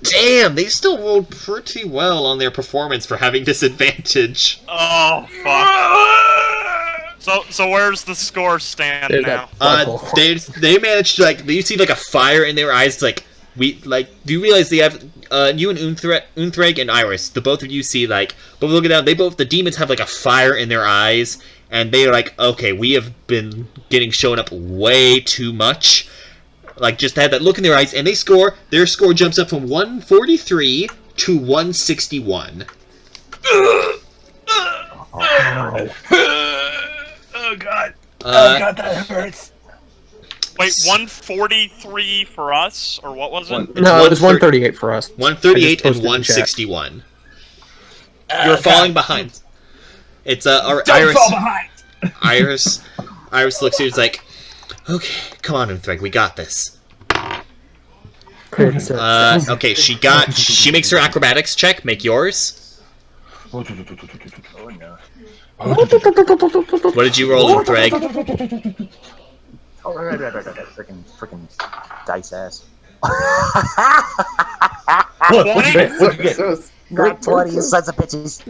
Damn, they still rolled pretty well on their performance for having disadvantage. Oh fuck. So where's the score stand There's now? They managed to you see a fire in their eyes. Do you realize they have you and Unthreg and Iris, the both of you see both looking down. The demons have a fire in their eyes, and they are okay, we have been getting shown up way too much. Just had that look in their eyes, and their score jumps up from 143 to 161. Oh god. Oh god, that hurts. Wait, 143 for us, or what was it? No, it was 138 for us. 138 and 161. You're falling behind. It's Don't Iris. fall behind. Iris looks at you. It's like, okay, come on, Uthreg, we got this. Okay, she makes her acrobatics check. Make yours. Oh no. What did you roll, Uthreg? Oh, right. Freaking dice ass. Not 20, you sons of bitches.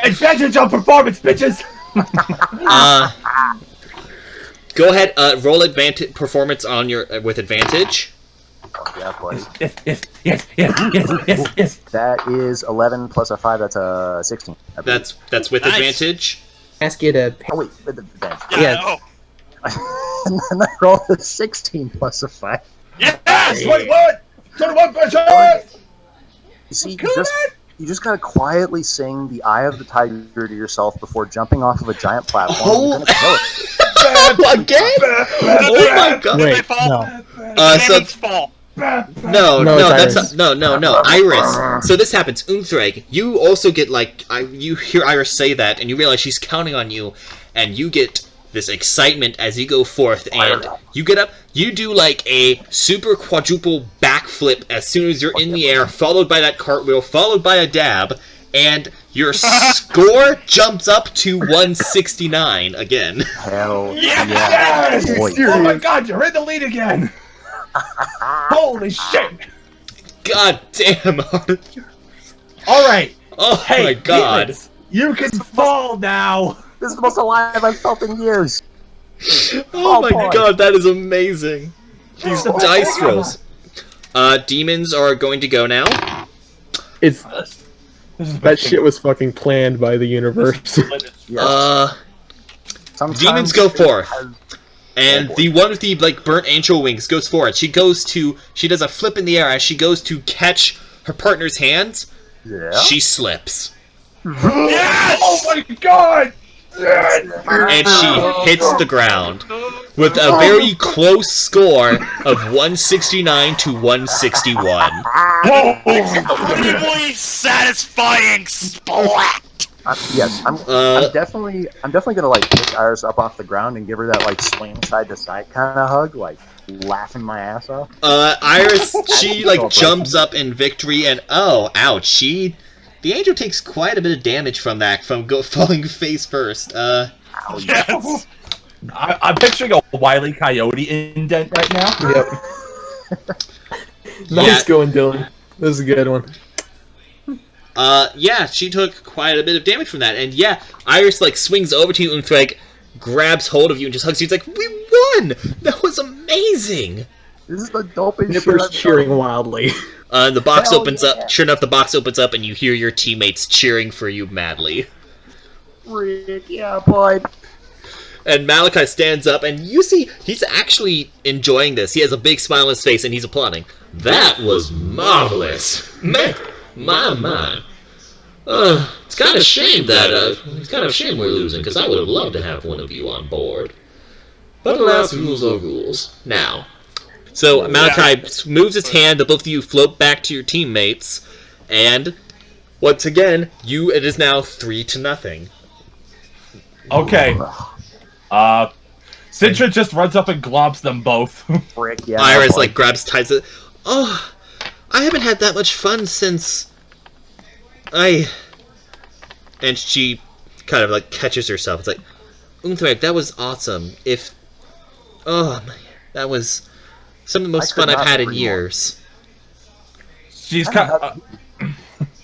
Advantage on performance, bitches. Go ahead. Roll advantage performance on your with advantage. Oh, yeah, buddy. Yes. That is 11 plus a 5. That's a 16. That's with Nice. advantage. Ask you to. Oh wait, with advantage. Yeah. Oh. And then I rolled a 16 plus a 5. Yes! 21 bitches. You see, you just gotta quietly sing "The Eye of the Tiger" to yourself before jumping off of a giant platform. Oh. You're gonna kill it. Again? Oh my god! Did they Wait, fall? no. So Demons fall. No, it's that's not, no. Iris. So this happens. Unthreg, you also get you hear Iris say that, and you realize she's counting on you, and you get this excitement as you go forth, and you get up. You do a super quadruple backflip as soon as you're in the air, followed by that cartwheel, followed by a dab, and your score jumps up to 169 again. Hell Yes! yeah, boy. Oh my god, you're in the lead again. Holy shit. God damn. All right. Oh Hey, my god. demons, you can fall now. This is the most alive I've felt in years. Oh my boy. god, that is amazing. These dice rolls. Demons are going to go now. It's that shit was fucking planned by the universe. Sometimes Demons go it forth. has- And the one with the burnt angel wings goes forward. She does a flip in the air as she goes to catch her partner's hands. Yeah. She slips. Yes! Oh my god. And she hits the ground with a very close score of 169 to 161. Incredibly satisfying splat. Yes, I'm definitely gonna pick Iris up off the ground and give her that swing side to side kind of hug, laughing my ass off. Iris, she jumps up in victory, and ouch! The angel takes quite a bit of damage from that, from falling face first. Yes. I'm picturing a Wile E. Coyote indent right now. Yep. Nice going, Dylan. This is a good one. Yeah, she took quite a bit of damage from that, and yeah, Iris like swings over to you and like grabs hold of you and just hugs you. It's like, we won! That was amazing! This is the dopest Nippers shit. cheering wildly. The box Hell opens yeah. up. Sure enough, the box opens up, and you hear your teammates cheering for you madly. Frick, yeah, boy. And Malachi stands up, and you see he's actually enjoying this. He has a big smile on his face, and he's applauding. That was marvelous! My. It's kind of shame that, it's kind of shame we're losing, because I would have loved to have one of you on board. But alas, rules are rules. Now. So Malachi moves his hand, the both of you float back to your teammates, and once again, it is now 3-0. Okay. Citra just runs up and globs them both. Frick, yeah. Iris, boy. like, grabs ties it. Oh, I haven't had that much fun since And she kind of, like, catches herself. It's like, Unthreg, that was awesome. That was some of the most I could fun I've not had in agree more. years. She's kind of...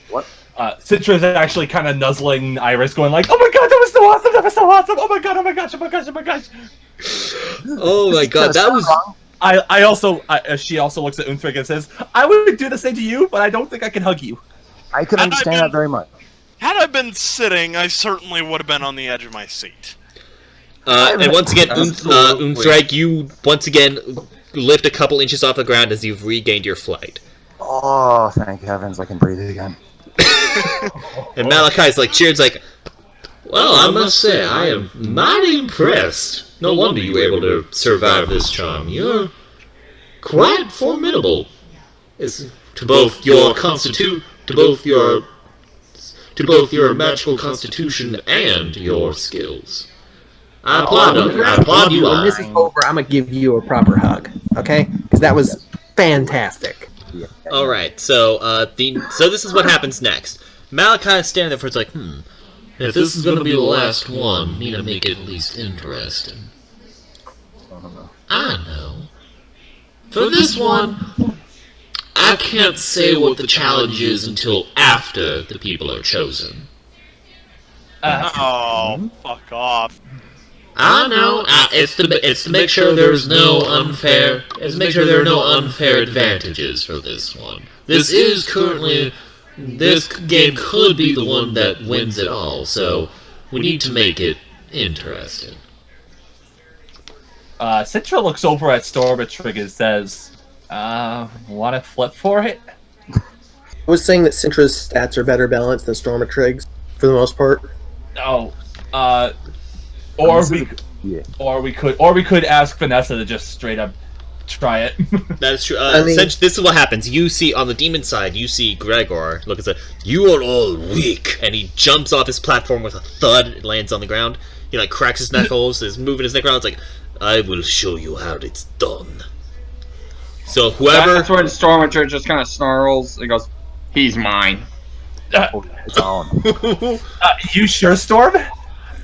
What? Citra's actually kind of nuzzling Iris, going like, "Oh my god, that was so awesome! That was so awesome! Oh my god! Oh my gosh! Oh my gosh! Oh my gosh!" Oh my god, that was... She also looks at Unthreg and says, "I would do the same to you, but I don't think I can hug you." I could understand that very much. Had I been sitting, I certainly would have been on the edge of my seat. And once again, Absolutely. Unthreg, you once again lift a couple inches off the ground as you've regained your flight. Oh, thank heavens, I can breathe again. And Malachi's like, cheers, like, well, I must say, I am mighty impressed. No wonder you were able to survive this charm. You're quite formidable. To both your magical constitution and your skills. I applaud you. When this is over, I'm gonna give you a proper hug, okay? Because that was fantastic. Yeah. All right, so so this is what happens next. Malachi is standing there for it's like, if this is gonna be the last one, need to make it at least interesting. I know. For this one, I can't say what the challenge is until after the people are chosen. Oh, fuck off. I know. It's to make sure there are no unfair advantages for this one. This game could be the one that wins it all, so we need to make it interesting. Citra looks over at Stormatrig and says, "Want to flip for it?" I was saying that Citra's stats are better balanced than Stormatrig's for the most part. No. Or we could ask Vanessa to just straight up try it. That is true. I mean- This is what happens. You see, on the demon side, you see Gregor look and say, "You are all weak," and he jumps off his platform with a thud. It lands on the ground. He like cracks his knuckles, is moving his neck around. It's like, "I will show you how it's done." So whoever, That's when Stormager just kind of snarls and goes, "He's mine." It's on. You sure, Storm?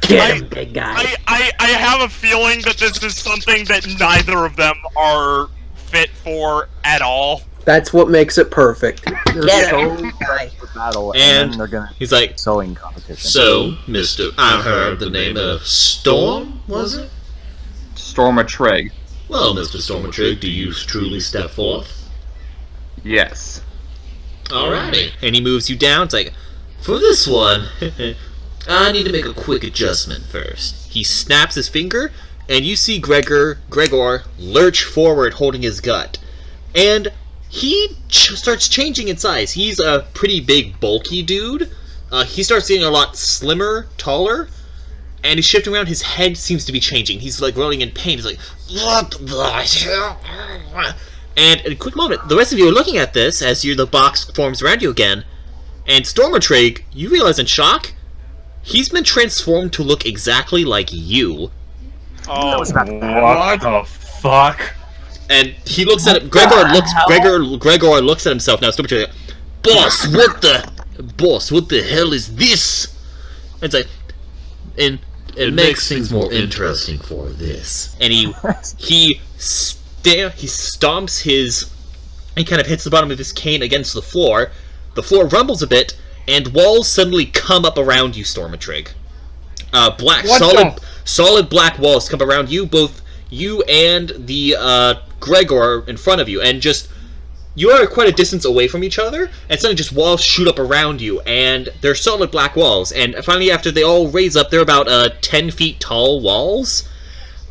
Get him, big guy. I have a feeling that this is something that neither of them are fit for at all. That's what makes it perfect. They're Get so him. ready for battle, And then they're gonna he's like, sewing competition. "So, Mister, I heard the name of Storm, was it? Stormatreg. Well, Mr. Stormatrig, do you truly step forth?" Yes. Alrighty. And he moves you down. It's like, for this one, I need to make a quick adjustment first. He snaps his finger, and you see Gregor lurch forward holding his gut. And he starts changing in size. He's a pretty big, bulky dude. He starts getting a lot slimmer, taller, and he's shifting around. His head seems to be changing. He's like rolling in pain. He's like, what the... And in a quick moment, the rest of you are looking at this as the box forms around you again. And Stormatrig, you realize in shock, he's been transformed to look exactly like you. Oh, What the fuck? And he looks at it. Gregor looks at himself now. Stormatrig, boss, what the hell is this? And it's like, and It makes things more interesting for this. And he stomps he kind of hits the bottom of his cane against the floor. The floor rumbles a bit, and walls suddenly come up around you, Stormatrig. Solid black walls come around you, both you and the Gregor in front of you, and just you are quite a distance away from each other, and suddenly just walls shoot up around you, and they're solid black walls. And finally, after they all raise up, they're about 10 feet tall walls,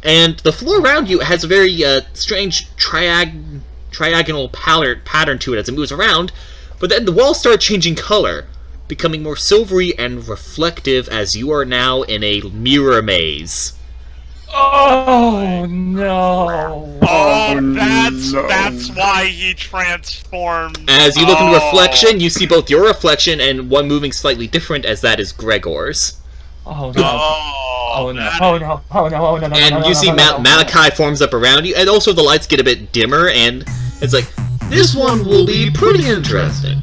and the floor around you has a very strange triagonal pattern to it as it moves around. But then the walls start changing color, becoming more silvery and reflective as you are now in a mirror maze. Oh no! That's why he transformed. As you look in the reflection, you see both your reflection and one moving slightly different, as that is Gregor's. Oh no! Oh no! Oh no! Oh no! Oh no! And you see Malachi forms up around you, and also the lights get a bit dimmer, and it's like, this one will be pretty interesting.